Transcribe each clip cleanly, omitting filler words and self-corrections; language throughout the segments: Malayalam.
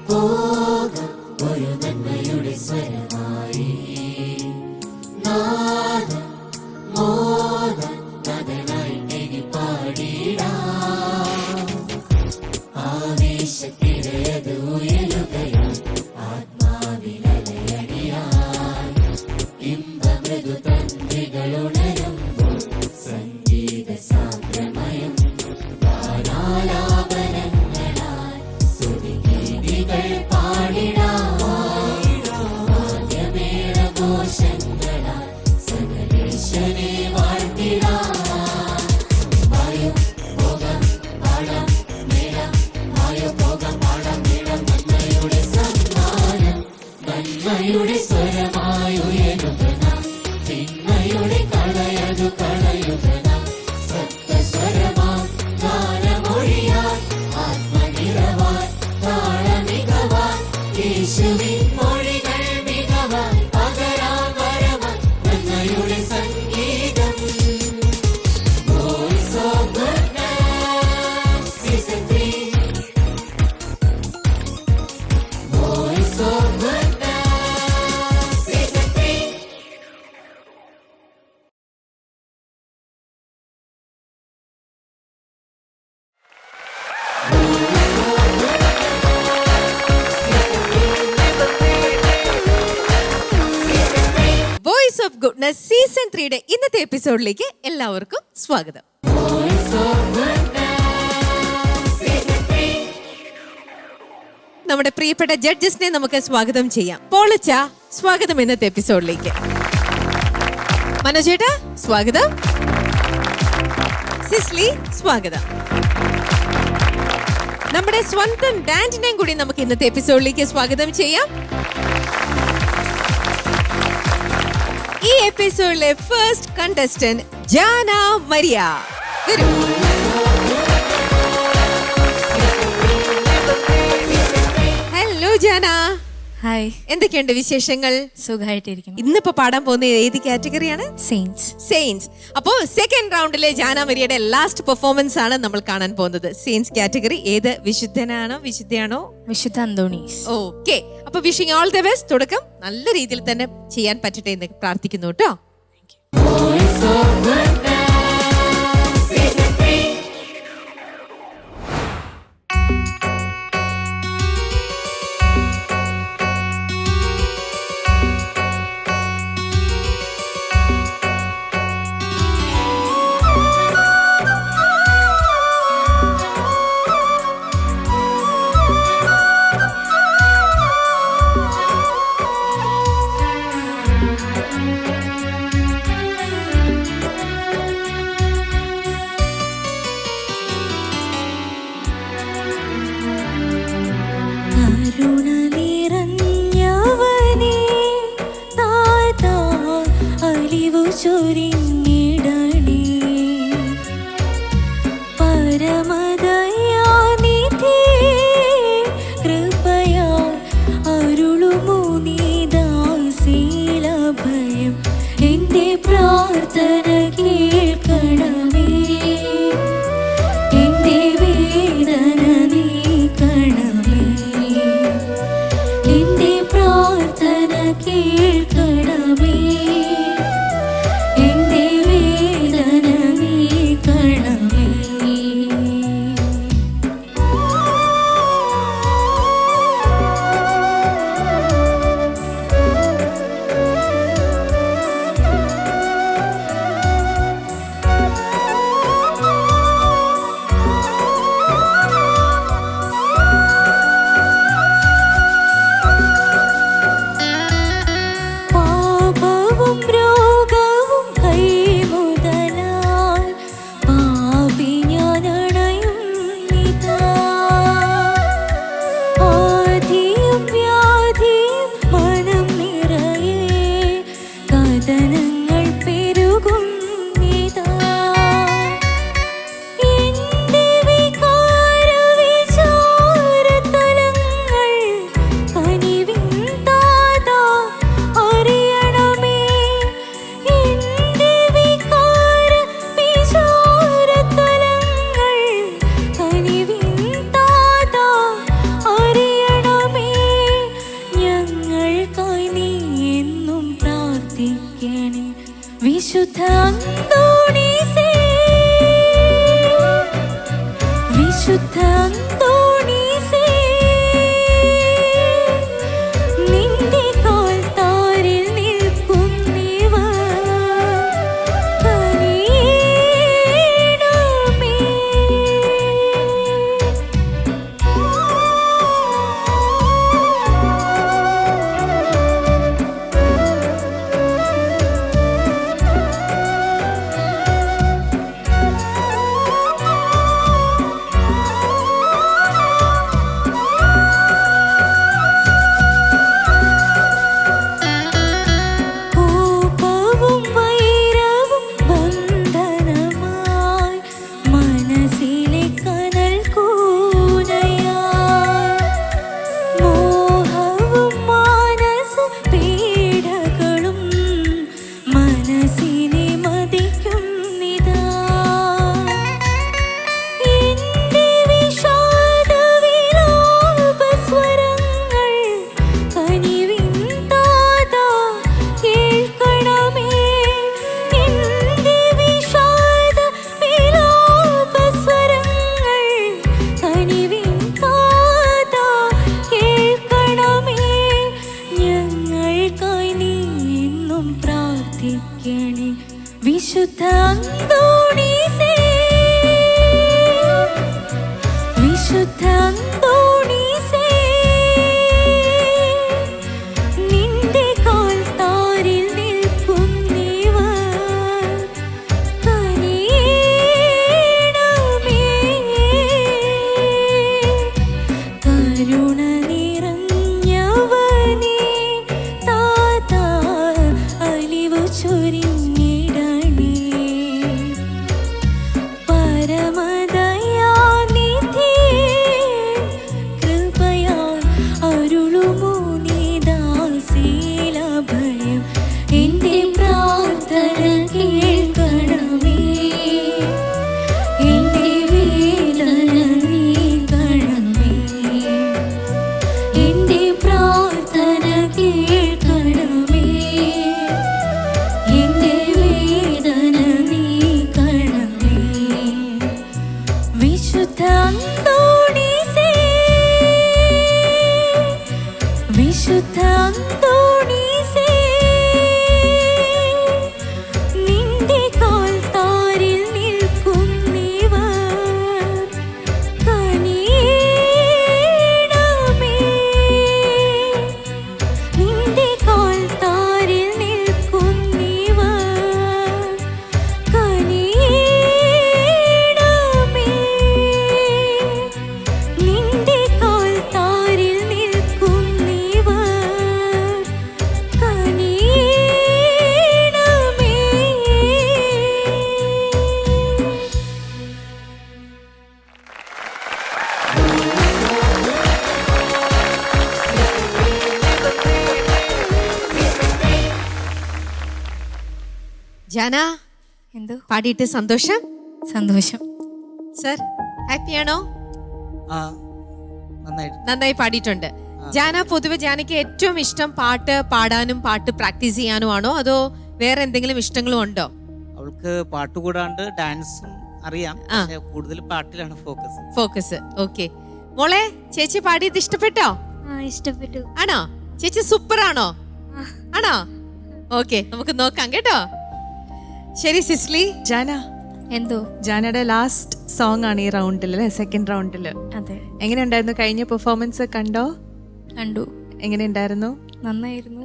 പോകാം ഒരു നന്മയുടെ സ്വരമായി. നാദം മോദം നദനായി പാടിടാം. ആവേശത്തിരയത് ഉയരുകയാൽ ആത്മാവിലലയടിയാൻ. ഇമ്പമൃദു തന്ത്രികളുണരുമ്പോൾ സംഗീത സാന്ദ്രമയം. ഗാനാലാപനങ്ങളാൽ സ്തുതിഗീതികൾ പാടിടാം. വാദ്യമേളഘോഷങ്ങളാൽ സകലേശനെ വാഴ്ത്തിടാം. വായോ പോകാം പാടാം മേളം. വായോ പോകാം പാടാം മേളം. നന്മയുടെ സമ്മാനം. നന്മയുടെ സ്വരമായി ഉയരുക നാം. തിന്മയുടെ കളയതു കളയുക നാം. സപ്തസ്വരമാം ഗാനമൊഴിയാൻ ആത്മനിറവാൻ താളമികവാൻ. യേശുവിൻ മൊഴികൾ മികവാൻ പകരാൻ വരവാൻ നന്മയുടെ സംഗീതം. Voice of Goodness Season 3. Voice of Goodness Season 3. Voice of goodness season 3യുടെ ഇന്നത്തെ എപ്പിസോഡിലേക്ക് എല്ലാവർക്കും സ്വാഗതം. Voice of Goodness Season 3. നമ്മുടെ പ്രിയപ്പെട്ട ജഡ്ജസിനെ നമുക്ക് സ്വാഗതം ചെയ്യാം. പോളച്ച സ്വാഗതം ഇന്നത്തെ എപ്പിസോഡിലേക്ക്. മനോജേട്ടാ സ്വാഗതം. സിസ്ലി സ്വാഗതം. നമ്മുടെ സ്വന്തം ഡാൻഡിനെയും കൂടി നമുക്ക് ഇന്നത്തെ എപ്പിസോഡിലേക്ക് സ്വാഗതം ചെയ്യാം. ഈ എപ്പിസോഡിലെ ഫസ്റ്റ് കണ്ടസ്റ്റന്റ് ജാന മരിയ. വരൂ. ഹലോ ജാന. ഹായ്, എന്തൊക്കെയുണ്ട് വിശേഷങ്ങൾ? സുഖമായിട്ടിരിക്കുന്നു. ഇന്നിപ്പോ പാടാൻ പോകുന്ന ഏത് കാറ്റഗറിയാണ്? സെയിൻസ്. സെയിൻസ്. അപ്പോ സെക്കൻഡ് റൗണ്ടിലെ ജാന മരിയയുടെ ലാസ്റ്റ് പെർഫോമൻസ് ആണ് നമ്മൾ കാണാൻ പോകുന്നത്. Saints category. ഏത് വിശുദ്ധനാണോ വിശുദ്ധയാണോ? വിശുദ്ധ അന്തോണീസ്. ഓക്കെ. അപ്പൊ വിഷിംഗ് ഓൾ ദ ബെസ്റ്റ്. തുടക്കം നല്ല രീതിയിൽ തന്നെ ചെയ്യാൻ പറ്റട്ടെ എന്ന് പ്രാർത്ഥിക്കുന്നു കേട്ടോ. Voice of Goodness Season 3. കരുണ നിറഞ്ഞവനേ, താതാ അലിവു ചൊരിഞ്ഞിടണേ. പരമദയാനിധി കൃപയാൽ അരുളുമോ നീ ദാസീലഭയം. എന്റെ പ്രാർത്ഥന കേൾക്കണമേ, എന്റെ വേദന നീക്കണമേ. എന്റെ പ്രാർത്ഥന കേൾക്കണമേ, എന്റെ വിശുദ്ധ അന്തോണീസേ, വിശുദ്ധ അന്തോണീസേ, നിന്റെ കാൽത്താരിൽ നിൽക്കുന്നവർ കനിയണമേ. കരുണ നിറഞ്ഞവനേ താതാ, അലിവു ചൊരിഞ്ഞിടണേ. പരമദയാനിധിയേ, കൃപയാൽ അരുളുമോ നീ ദാസീലഭയം. എന്റെ പ്രാർത്ഥന കേൾക്കണമേ, എന്റെ വേദന നീക്കണമേ. എന്റെ പ്രാർത്ഥന കേൾക്കണമേ, എന്റെ വേദന നീക്കണമേ. വിശുദ്ധ അന്തോണീസേ, വിശുദ്ധ അന്തോണീസേ, നിന്റെ കാൽത്താരിൽ നിൽക്കുന്നവർ കനിയണമേ. നിന്റെ കാൽത്താരിൽ നിൽക്കുന്നവർ കനിയണമേ. നിന്റെ കാൽത്താരിൽ നിൽക്കുന്നവർ കനിയണമേ. ജാന, എന്തോ പാടിയിട്ട് സന്തോഷം. സന്തോഷം. സർ ഹാപ്പിയാണോ? ആ നന്നായിട്ട് നന്നായി പാടിയിട്ടുണ്ട്. ജാന, പൊതുവെ ജാനയ്ക്ക് ഏറ്റവും ഇഷ്ടം പാട്ട് പാടാനും പാട്ട് പ്രാക്ടീസ് ചെയ്യാനും ആണോ, അതോ വേറെ എന്തെങ്കിലും ഇഷ്ടങ്ങളും ഉണ്ടോ? അവൾക്ക് പാട്ട് കൂടാണ്ട് ഡാൻസും അറിയാം, പക്ഷേ കൂടുതൽ പാട്ടിലാണ് ഫോക്കസ്. ഓക്കെ മോളെ, ചേച്ചി പാടിയത് ഇഷ്ടപ്പെട്ടോ? ഇഷ്ടപ്പെട്ടു. ആണോ? ചേച്ചി സൂപ്പർ ആണോ? ആണോ? ഓക്കെ, നമുക്ക് നോക്കാം കേട്ടോ. ശരി സിസ്ലി. ജാന, എന്തോ ജാനയുടെ ലാസ്റ്റ് സോങ് ആണ് ഈ റൗണ്ടിൽ, സെക്കൻഡ് റൗണ്ടിൽ. അതെ, എങ്ങനെയുണ്ടായിരുന്നു കഴിഞ്ഞ പെർഫോമൻസ്? കണ്ടോ? കണ്ടു. എങ്ങനെയുണ്ടായിരുന്നു? നന്നായിരുന്നു.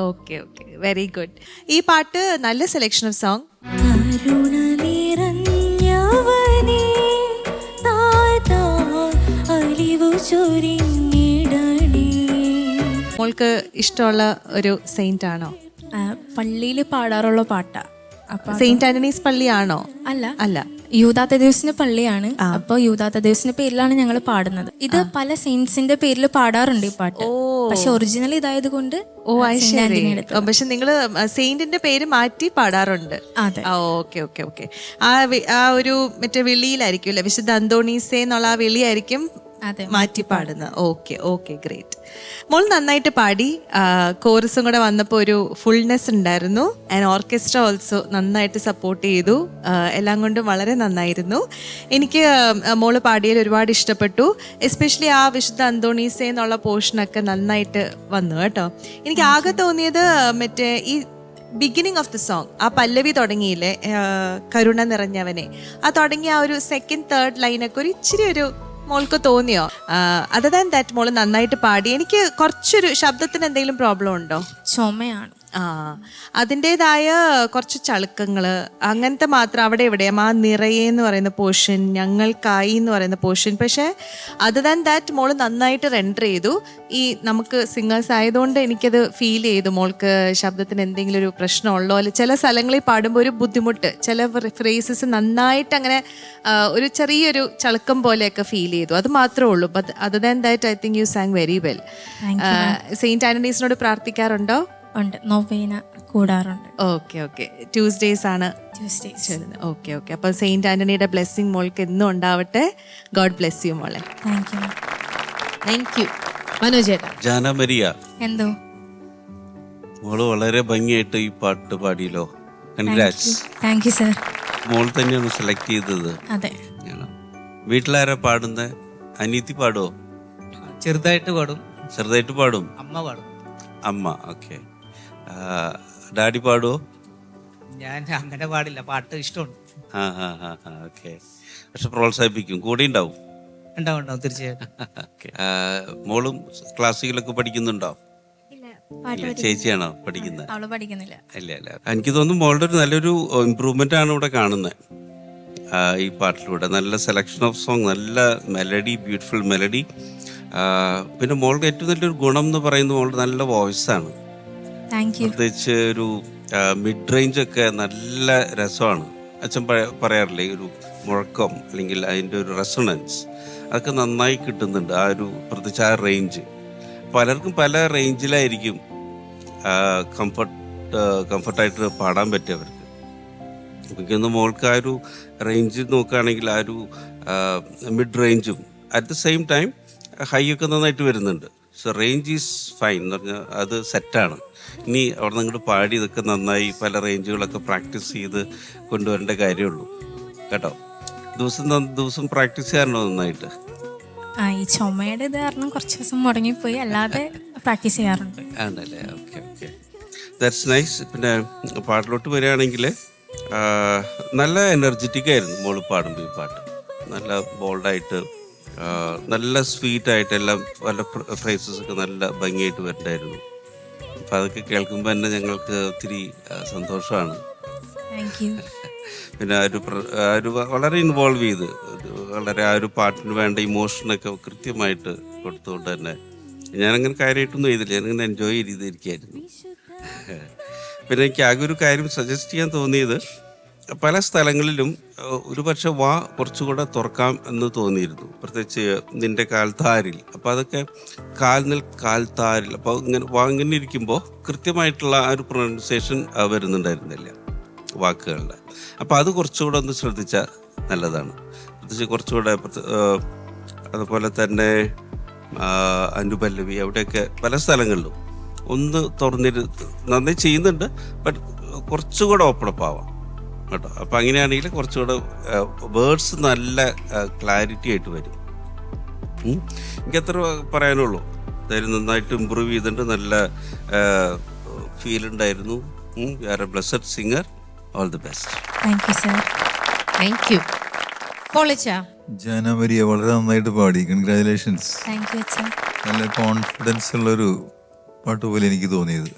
Okay okay, very good. ഈ പാട്ട് നല്ല സെലക്ഷൻ ഓഫ് സോങ്. കരുണ നിറഞ്ഞവനേ താതാ, അലിവു ചൊരിഞ്ഞിടണേ. മോൾക്ക് ഇഷ്ടമുള്ള ഒരു സെയിന്റ് ആണോ? പള്ളിയിൽ പാടാറുള്ള പാട്ടാ. അപ്പൊ സെയിന്റ് ആന്റണീസ് പള്ളിയാണോ? അല്ല, അല്ല, യൂദാത്തദേവസിന്റെ പള്ളിയാണ്. അപ്പൊ യൂദാത്തദേവസിന്റെ പേരിലാണ് ഞങ്ങൾ പാടുന്നത്. ഇത് പല സെയിൻസിന്റെ പേരിൽ പാടാറുണ്ട് ഈ പാട്ട്, പക്ഷെ ഒറിജിനൽ ഇതായത് കൊണ്ട്. ഓ ശരി. പക്ഷെ നിങ്ങള് സെയിന്റിന്റെ പേര് മാറ്റി പാടാറുണ്ട്. അതെ. Okay okay okay. ആ ഒരു മറ്റേ വിളിയിലായിരിക്കും അല്ലെ, വിശുദ്ധ അന്തോണീസേ എന്നുള്ള ആ വിളിയായിരിക്കും മാറ്റി പാടുന്നത്. Okay okay, great. മോൾ നന്നായിട്ട് പാടി. കോറസും കൂടെ വന്നപ്പോൾ ഒരു ഫുൾനെസ് ഉണ്ടായിരുന്നു. ആൻഡ് ഓർക്കസ്ട്ര ഓൾസോ നന്നായിട്ട് സപ്പോർട്ട് ചെയ്തു. എല്ലാം കൊണ്ടും വളരെ നന്നായിരുന്നു. എനിക്ക് മോള് പാടിയതിൽ ഒരുപാട് ഇഷ്ടപ്പെട്ടു. എസ്പെഷ്യലി ആ വിശുദ്ധ അന്തോണീസേ എന്നുള്ള പോർഷനൊക്കെ നന്നായിട്ട് വന്നു കേട്ടോ. എനിക്ക് ആകെ തോന്നിയത് മറ്റേ ഈ ബിഗിനിങ് ഓഫ് ദി സോങ്, ആ പല്ലവി തുടങ്ങിയില്ലേ, കരുണ നിറഞ്ഞവനെ, ആ തുടങ്ങിയ ആ ഒരു സെക്കൻഡ് തേർഡ് ലൈനൊക്കെ ഒരു ഇച്ചിരി ഒരു മോൾക്ക് തോന്നിയോ? അതർ ദാൻ ദാറ്റ് മോള് നന്നായിട്ട് പാടി. എനിക്ക് കുറച്ചൊരു ശബ്ദത്തിന് എന്തെങ്കിലും പ്രോബ്ലം ഉണ്ടോ? ചുമയാണ്. അതിൻ്റെതായ കുറച്ച് ചളുക്കങ്ങള് അങ്ങനത്തെ മാത്രം അവിടെ എവിടെയാ ആ നിറയെ എന്ന് പറയുന്ന പോർഷൻ, ഞങ്ങൾക്കായി എന്ന് പറയുന്ന പോർഷൻ. പക്ഷെ അതർ ദാൻ ദാറ്റ് മോള് നന്നായിട്ട് റെൻഡർ ചെയ്തു. ഈ നമുക്ക് സിംഗേഴ്സ് ആയതുകൊണ്ട് എനിക്കത് ഫീൽ ചെയ്തു മോൾക്ക് ശബ്ദത്തിന് എന്തെങ്കിലും ഒരു പ്രശ്നമുള്ളോ, അല്ലെ ചില സ്ഥലങ്ങളിൽ പാടുമ്പോൾ ഒരു ബുദ്ധിമുട്ട്, ചില ഫ്രേസസ് നന്നായിട്ട് അങ്ങനെ ഒരു ചെറിയൊരു ചളുക്കം പോലെയൊക്കെ ഫീൽ ചെയ്തു. അത് മാത്രമേ ഉള്ളൂ. But other than that I think you sang very well. Saint ആന്റണീസിനോട് പ്രാർത്ഥിക്കാറുണ്ടോ? ഉണ്ട്, നൊവേന കൂടാറുണ്ട്. Okay okay. ട്യൂസ്ഡേയ്സ് ആണ്. Okay okay. അപ്പൊ സെയിന്റ് ആന്റണിയുടെ ബ്ലെസ്സിങ് മോൾക്ക് എന്നും ഉണ്ടാവട്ടെ. ഗോഡ് ബ്ലെസ് യു മോളെ. Thank you. മനോജേട്ടാ. ജാന മരിയ, എന്തോ മോള് വളരെ ഭംഗിയായിട്ട് ഈ പാട്ട് പാടിയല്ലോ. കൺഗ്രാറ്റ്സ്. Thank you sir. മോൾ തന്നെയാണ് സെലക്ട് ചെയ്തത്. അതെ. വീട്ടിലാരാ പാടുന്നത്? അനിയത്തി പാടുവോ? ചെറുതായിട്ട് പാടും. ചെറുതായിട്ട് പാടും. അമ്മ പാടും. അമ്മ. ഓക്കെ. ഡാഡി പാടുവോ? ഞാൻ അങ്ങനെ പാടില്ല, പാട്ട് ഇഷ്ടമുണ്ട്. ഓക്കെ. പക്ഷെ പ്രോത്സാഹിപ്പിക്കും, കൂടെ ഉണ്ടാവും. ഉണ്ടാവും തീർച്ചയായിട്ടും. മോളും ക്ലാസിക്കലൊക്കെ പഠിക്കുന്നുണ്ടോ? ഇല്ല, ചേച്ചിയാണോ പഠിക്കുന്നത്? അവള് പഠിക്കുന്നില്ല. ഇല്ല. എനിക്ക് തോന്നുന്നു മോളുടെ ഒരു നല്ലൊരു ഇമ്പ്രൂവ്മെന്റ് ആണ് ഇവിടെ കാണുന്നത് ഈ പാട്ടിലൂടെ. നല്ല സെലക്ഷൻ ഓഫ് സോങ്, നല്ല മെലഡി, ബ്യൂട്ടിഫുൾ മെലഡി. പിന്നെ മോളുടെ ഏറ്റവും നല്ലൊരു ഗുണം എന്ന് പറയുന്നത് മോളുടെ നല്ല വോയിസാണ്. പ്രത്യേകിച്ച് ഒരു മിഡ് റേഞ്ച് ഒക്കെ നല്ല രസമാണ്. അച്ഛൻ പറയാറില്ലേ, ഒരു മുഴക്കം അല്ലെങ്കിൽ അതിൻ്റെ ഒരു റെസൊണൻസ് അതൊക്കെ നന്നായി കിട്ടുന്നുണ്ട്. ആ പ്രത്യേകിച്ച് ആ റേഞ്ച് പലർക്കും പല റേഞ്ചിലായിരിക്കും കംഫർട്ടായിട്ട് പാടാൻ പറ്റിയവർക്ക്. എനിക്കൊന്ന് മോൾക്ക് ആ ഒരു റേഞ്ച് നോക്കുകയാണെങ്കിൽ ആ ഒരു മിഡ് റേഞ്ചും at the same time high ഒക്കെ നന്നായിട്ട് വരുന്നുണ്ട്. സോ റേഞ്ച് ഈസ് ഫൈൻ എന്ന് പറഞ്ഞാൽ അത് സെറ്റാണ്. ഇനി അവിടെ നിന്ന് അങ്ങോട്ട് പാടി ഇതൊക്കെ നന്നായി പല റേഞ്ചുകളൊക്കെ പ്രാക്ടീസ് ചെയ്ത് കൊണ്ടുവരേണ്ട കാര്യമുള്ളൂ കേട്ടോ. ദിവസം പ്രാക്ടീസ് ചെയ്യാറുണ്ടോ നന്നായിട്ട്? ഈ ചുമയുടെ ഇത് കാരണം കുറച്ച് ദിവസം മുടങ്ങിപ്പോയി, അല്ലാതെ പ്രാക്ടീസ് ചെയ്യാറുണ്ട്. ആണല്ലേ, ഓക്കെ. That's nice. പിന്നെ പാട്ടിലോട്ട് വരികയാണെങ്കിൽ നല്ല എനർജറ്റിക് ആയിരുന്നു മോള് പാടുമ്പോൾ. ഈ പാട്ട് നല്ല ബോൾഡായിട്ട്, നല്ല സ്വീറ്റായിട്ട്, എല്ലാം പല ഫ്രേസസ് ഒക്കെ നല്ല ഭംഗിയായിട്ട് വരണ്ടായിരുന്നു. അപ്പം അതൊക്കെ കേൾക്കുമ്പോൾ തന്നെ ഞങ്ങൾക്ക് ഒത്തിരി സന്തോഷമാണ്. പിന്നെ ഒരു വളരെ ഇൻവോൾവ് ചെയ്ത് വളരെ ആ ഒരു പാട്ടിന് വേണ്ട ഇമോഷനൊക്കെ കൃത്യമായിട്ട് കൊടുത്തുകൊണ്ട് തന്നെ ഞാനങ്ങനെ കാര്യമായിട്ടൊന്നും ചെയ്തില്ല, ഞാനിങ്ങനെ എൻജോയ് ചെയ്തിരിക്കുകയായിരുന്നു. പിന്നെ എനിക്ക് ആകെ ഒരു കാര്യം സജസ്റ്റ് ചെയ്യാൻ തോന്നിയത്, പല സ്ഥലങ്ങളിലും ഒരു പക്ഷെ വാ കുറച്ചുകൂടെ തുറക്കാം എന്ന് തോന്നിയിരുന്നു, പ്രത്യേകിച്ച് നിന്റെ കാൽത്താരിൽ. അപ്പോൾ അതൊക്കെ കാൽത്താരിൽ, അപ്പോൾ ഇങ്ങനെ ഇരിക്കുമ്പോൾ കൃത്യമായിട്ടുള്ള ആ ഒരു പ്രൊനൗൺസിയേഷൻ വരുന്നുണ്ടായിരുന്നില്ല വാക്കുകളുടെ. അപ്പോൾ അത് കുറച്ചുകൂടെ ഒന്ന് ശ്രദ്ധിച്ചാൽ നല്ലതാണ്. പ്രത്യേകിച്ച് കുറച്ചുകൂടെ അതുപോലെ തന്നെ അനുപല്ലവി, അവിടെയൊക്കെ പല സ്ഥലങ്ങളിലും ഒന്ന് നന്നായി ചെയ്യുന്നുണ്ട്, ബട്ട് കുറച്ചുകൂടെ ഓപ്പണപ്പ് ആവാം കേട്ടോ. അപ്പം അങ്ങനെയാണെങ്കിൽ കുറച്ചുകൂടെ വേർഡ്സ് നല്ല ക്ലാരിറ്റി ആയിട്ട് വരും. എനിക്കത്ര പറയാനുള്ളൂ. അതായത് നന്നായിട്ട് ഇമ്പ്രൂവ് ചെയ്തിട്ടുണ്ട്, നല്ല ഫീൽ ഉണ്ടായിരുന്നു. You are a blessed singer. All the best. Thank you. Jana Maria വളരെ നന്നായിട്ട് പാടി. കൺഗ്രാജുലേഷൻസ്. നല്ല കോൺഫിഡൻസ് ഉള്ളൊരു പാട്ട് പോലെ എനിക്ക് തോന്നിയത്.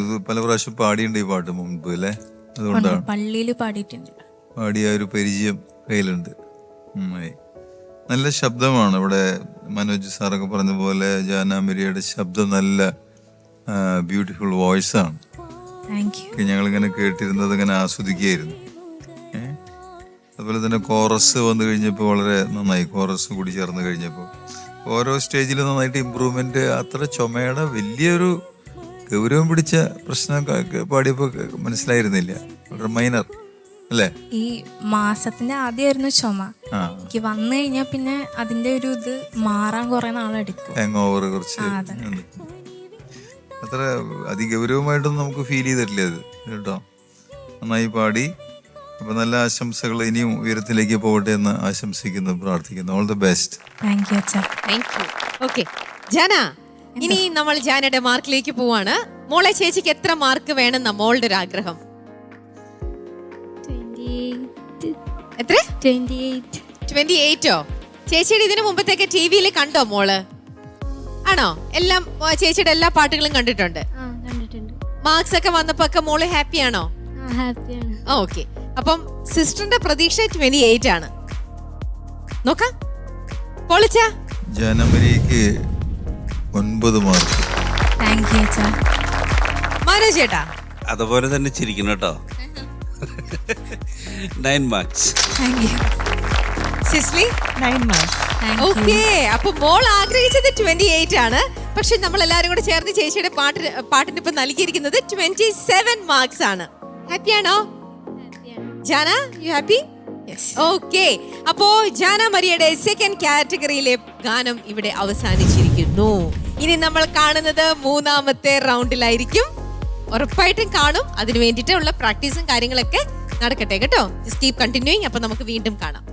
ഇത് പല പ്രാവശ്യം പാടിയുണ്ട് ഈ പാട്ട് മുമ്പ് അല്ലേ? അതുകൊണ്ടാണ് പള്ളിയിൽ പാടിയിട്ടുണ്ട്. പാടിയ ഒരു പരിചയം കയ്യിലുണ്ട്. നല്ല ശബ്ദമാണ്. ഇവിടെ മനോജ് സാറൊക്കെ പറഞ്ഞ പോലെ ജാന മരിയയുടെ ശബ്ദം നല്ല ബ്യൂട്ടിഫുൾ വോയിസ് ആണ്. ഞങ്ങളിങ്ങനെ കേട്ടിരുന്നത് ഇങ്ങനെ ആസ്വദിക്കുകയായിരുന്നു. അതുപോലെ തന്നെ കോറസ് വന്നു കഴിഞ്ഞപ്പോൾ വളരെ നന്നായി. കോറസ് കൂടി ചേർന്ന് കഴിഞ്ഞപ്പോൾ ഓരോ സ്റ്റേജിലും നന്നായിട്ട് ഇമ്പ്രൂവ്മെന്റ്. അത്ര ചുമയുടെ വലിയൊരു ഗൗരവം പിടിച്ച പ്രശ്നം പാടിയപ്പോൾ മനസ്സിലായിരുന്നില്ല. വളരെ മൈനർ അല്ലേ? ഈ മാസത്തിന്റെ ആദ്യമായിരുന്നു ചുമ. എനിക്ക് വന്നു കഴിഞ്ഞാൽ പിന്നെ അതിന്റെ ഒരു ഇത് മാറാൻ കുറെ നാളെടുക്കും. ഹാങ് ഓവർ കുറച്ച് അത്ര അതിഗൗരവമായിട്ടൊന്നും നമുക്ക് ഫീൽ ചെയ്തിട്ടില്ല അത് കേട്ടോ. നന്നായി പാടി. അപ്പൊ നല്ല ആശംസകൾ. ഇനിയും ഉയരത്തിലേക്ക് പോകട്ടെ എന്ന് ആശംസിക്കുന്നു, പ്രാർത്ഥിക്കുന്നു. All the best. ഓക്കെ ജാന, ഇനി നമ്മൾ ജാനയുടെ മാർക്കിലേക്ക് പോവാണ്. മോളെ, ചേച്ചിക്ക് എത്ര മാർക്ക് വേണമെന്ന മോളുടെ ഒരു ആഗ്രഹം? എത്ര? 28ഓ? ചേച്ചിയുടെ ഇതിനു മുമ്പത്തേക്ക് ടിവിയിൽ കണ്ടോ മോള്? ആണോ? എല്ലാം ചേച്ചിയുടെ എല്ലാ പാട്ടുകളും കണ്ടിട്ടുണ്ട്. മാർക്സ് ഒക്കെ വന്നപ്പോ ഒക്കെ മോള് ഹാപ്പിയാണോ? ഓക്കെ. അപ്പം സിസ്റ്ററിന്റെ പ്രതീക്ഷ 28 ആണ്. നോക്കാം. പൊളിച്ച ജനവരിക്ക് 9 മാർക്ക്. മനോജ് ചേട്ടാ അതുപോലെ തന്നെ ചിരിക്കണം കേട്ടോ. 9 മാർക്സ്. സിസ്ലി 9 മാർക്ക്. ഓക്കെ. അപ്പൊ മോൾ ആഗ്രഹിച്ചത് 28 ആണ്. പക്ഷെ നമ്മൾ എല്ലാരും കൂടെ ചേർന്ന് ചേച്ചിയുടെ പാട്ടിന് ഇപ്പൊ നൽകിയിരിക്കുന്നത് 27 മാർക്സ് ആണ്. ഹാപ്പിയാണോ ജാന? You happy? ഓക്കെ. അപ്പോ ജാന മരിയയുടെ സെക്കൻഡ് കാറ്റഗറിയിലെ ഗാനം ഇവിടെ അവസാനിച്ചിരിക്കുന്നു. ഇനി നമ്മൾ കാണുന്നത് 3ാമത്തെ റൗണ്ടിലായിരിക്കും. ഉറപ്പായിട്ടും കാണും. അതിനു വേണ്ടിയിട്ടുള്ള പ്രാക്ടീസും കാര്യങ്ങളൊക്കെ നടക്കട്ടെ കേട്ടോ. Just keep continuing. അപ്പൊ നമുക്ക് വീണ്ടും കാണാം.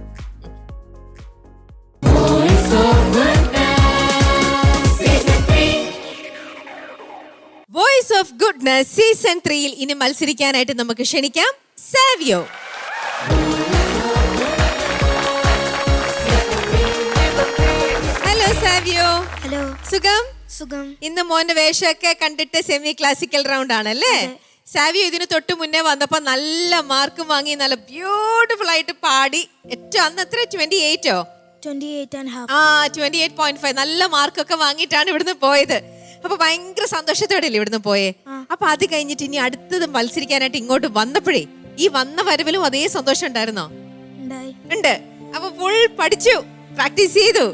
Voice Voice of goodness season 3-യിൽ ഇനി മത്സരിക്കാനായിട്ട് നമുക്ക് ക്ഷണിക്കാം സാവിയോ. ഹലോ സാവിയോ. ഹലോ. സുഖം? സുഖം. ഇന്ന് മോന്റെ വേഷമൊക്കെ കണ്ടിട്ട് സെമി ക്ലാസിക്കൽ റൗണ്ട് ആണല്ലേ? സാവിയോ ഇതിന് തൊട്ട് മുന്നേ വന്നപ്പോ നല്ല മാർക്ക് വാങ്ങി, നല്ല ബ്യൂട്ടിഫുൾ ആയിട്ട് പാടി. ഏറ്റവും അന്ന് എത്ര 28ഓ? 28.5 നല്ല മാർക്കൊക്കെ വാങ്ങിയിട്ടാണ് ഇവിടുന്ന് പോയത്. അപ്പൊ ഭയങ്കര സന്തോഷത്തോടെയല്ലേ ഇവിടുന്ന് പോയേ? അപ്പൊ അത് കഴിഞ്ഞിട്ട് ഇനി അടുത്തത് മത്സരിക്കാനായിട്ട് ഇങ്ങോട്ട് വന്നപ്പോഴേ ഈ വന്ന വരവിലും അതേ സന്തോഷം ഉണ്ടായിരുന്നോ? ഉണ്ട്. അപ്പൊ ഫുൾ പഠിച്ചു, പ്രാക്ടീസ് ചെയ്തു.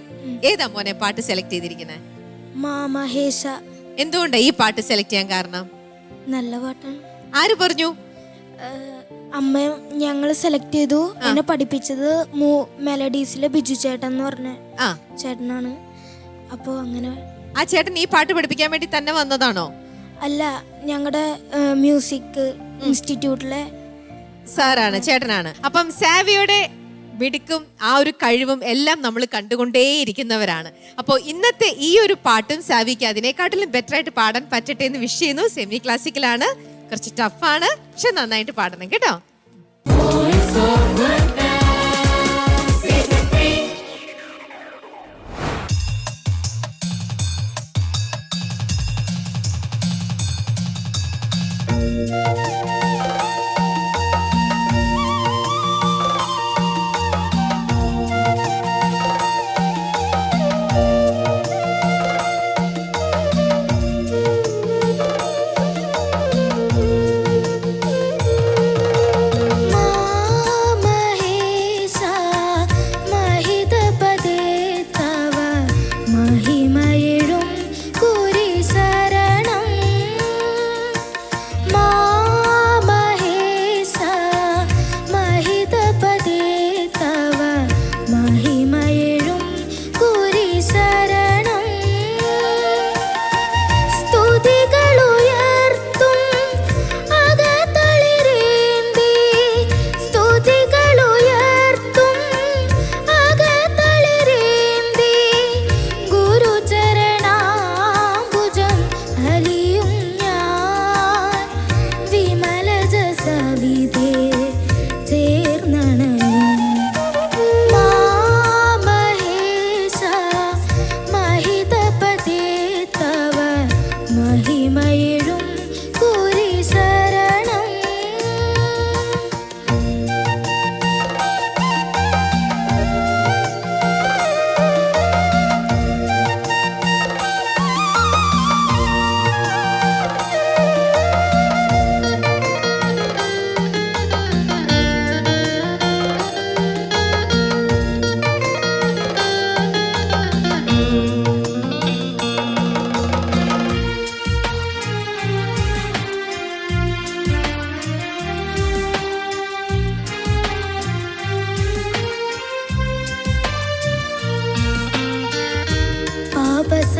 ഏതാ മോനെ പാട്ട് സെലക്ട് ചെയ്തിരിക്കുന്നത്? മഹേഷ. എന്തുകൊണ്ടാ ഈ പാട്ട് സെലക്ട് ചെയ്യാൻ കാരണം? നല്ല പാട്ടാണ്. ആര് പറഞ്ഞു? അമ്മ ഞങ്ങള് സെലക്ട് ചെയ്തു. എന്നെ പഠിപ്പിച്ചത് മെലഡീസിലെ ബിജു ചേട്ടൻ എന്ന് പറഞ്ഞ ചേട്ടനാണ്. അപ്പൊ അങ്ങനെ ആ ചേട്ടൻ ഈ പാട്ട് പഠിപ്പിക്കാൻ വേണ്ടി തന്നെ വന്നതാണോ? അല്ല, ഞങ്ങളുടെ മ്യൂസിക് ഇൻസ്റ്റിറ്റ്യൂട്ടിലെ സാറാണ്, ചേട്ടനാണ്. അപ്പം സാവിയുടെ മിടുക്കും ആ ഒരു കഴിവും എല്ലാം നമ്മൾ കണ്ടുകൊണ്ടേയിരിക്കുന്നവരാണ്. അപ്പോൾ ഇന്നത്തെ ഈ ഒരു പാട്ടും സാവിക്ക് അതിനെക്കാട്ടിലും ബെറ്റർ ആയിട്ട് പാടാൻ പറ്റട്ടെ എന്ന് വിഷ് ചെയ്യുന്നു. സെമി ക്ലാസിക്കലാണ്, കുറച്ച് ടഫാണ്, പക്ഷെ നന്നായിട്ട് പാടണം കേട്ടോ. Voice of Goodness Season 3.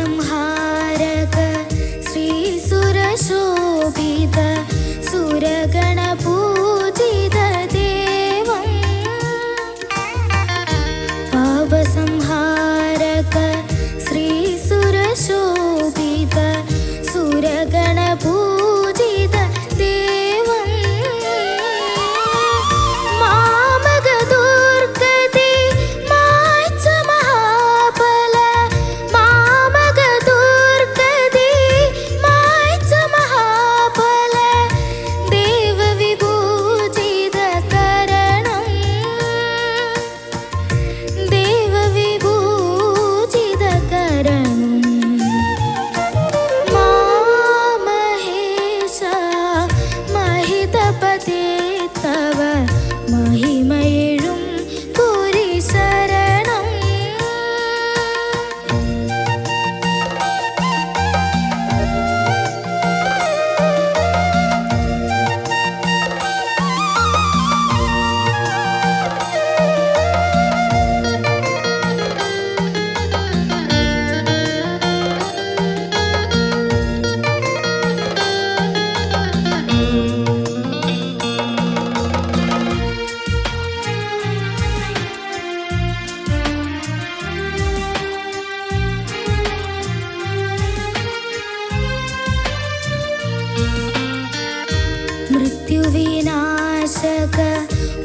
പാപസംഹാരക ശ്രീസുരശോഭിത സുരഗണപൂജിത ദേവം. പാപസംഹാരക ശ്രീസുരശോഭിത സുരഗണപൂജിത ദേവം. മാമകദുർഗതി മായ്ച്ച Mahabala. മാമകദുർഗതി മായ്ച്ച Mahabala. ദേവവിഭൂജിത കരണം. ദേവവിഭൂജിത കരണം. മാമഹേശ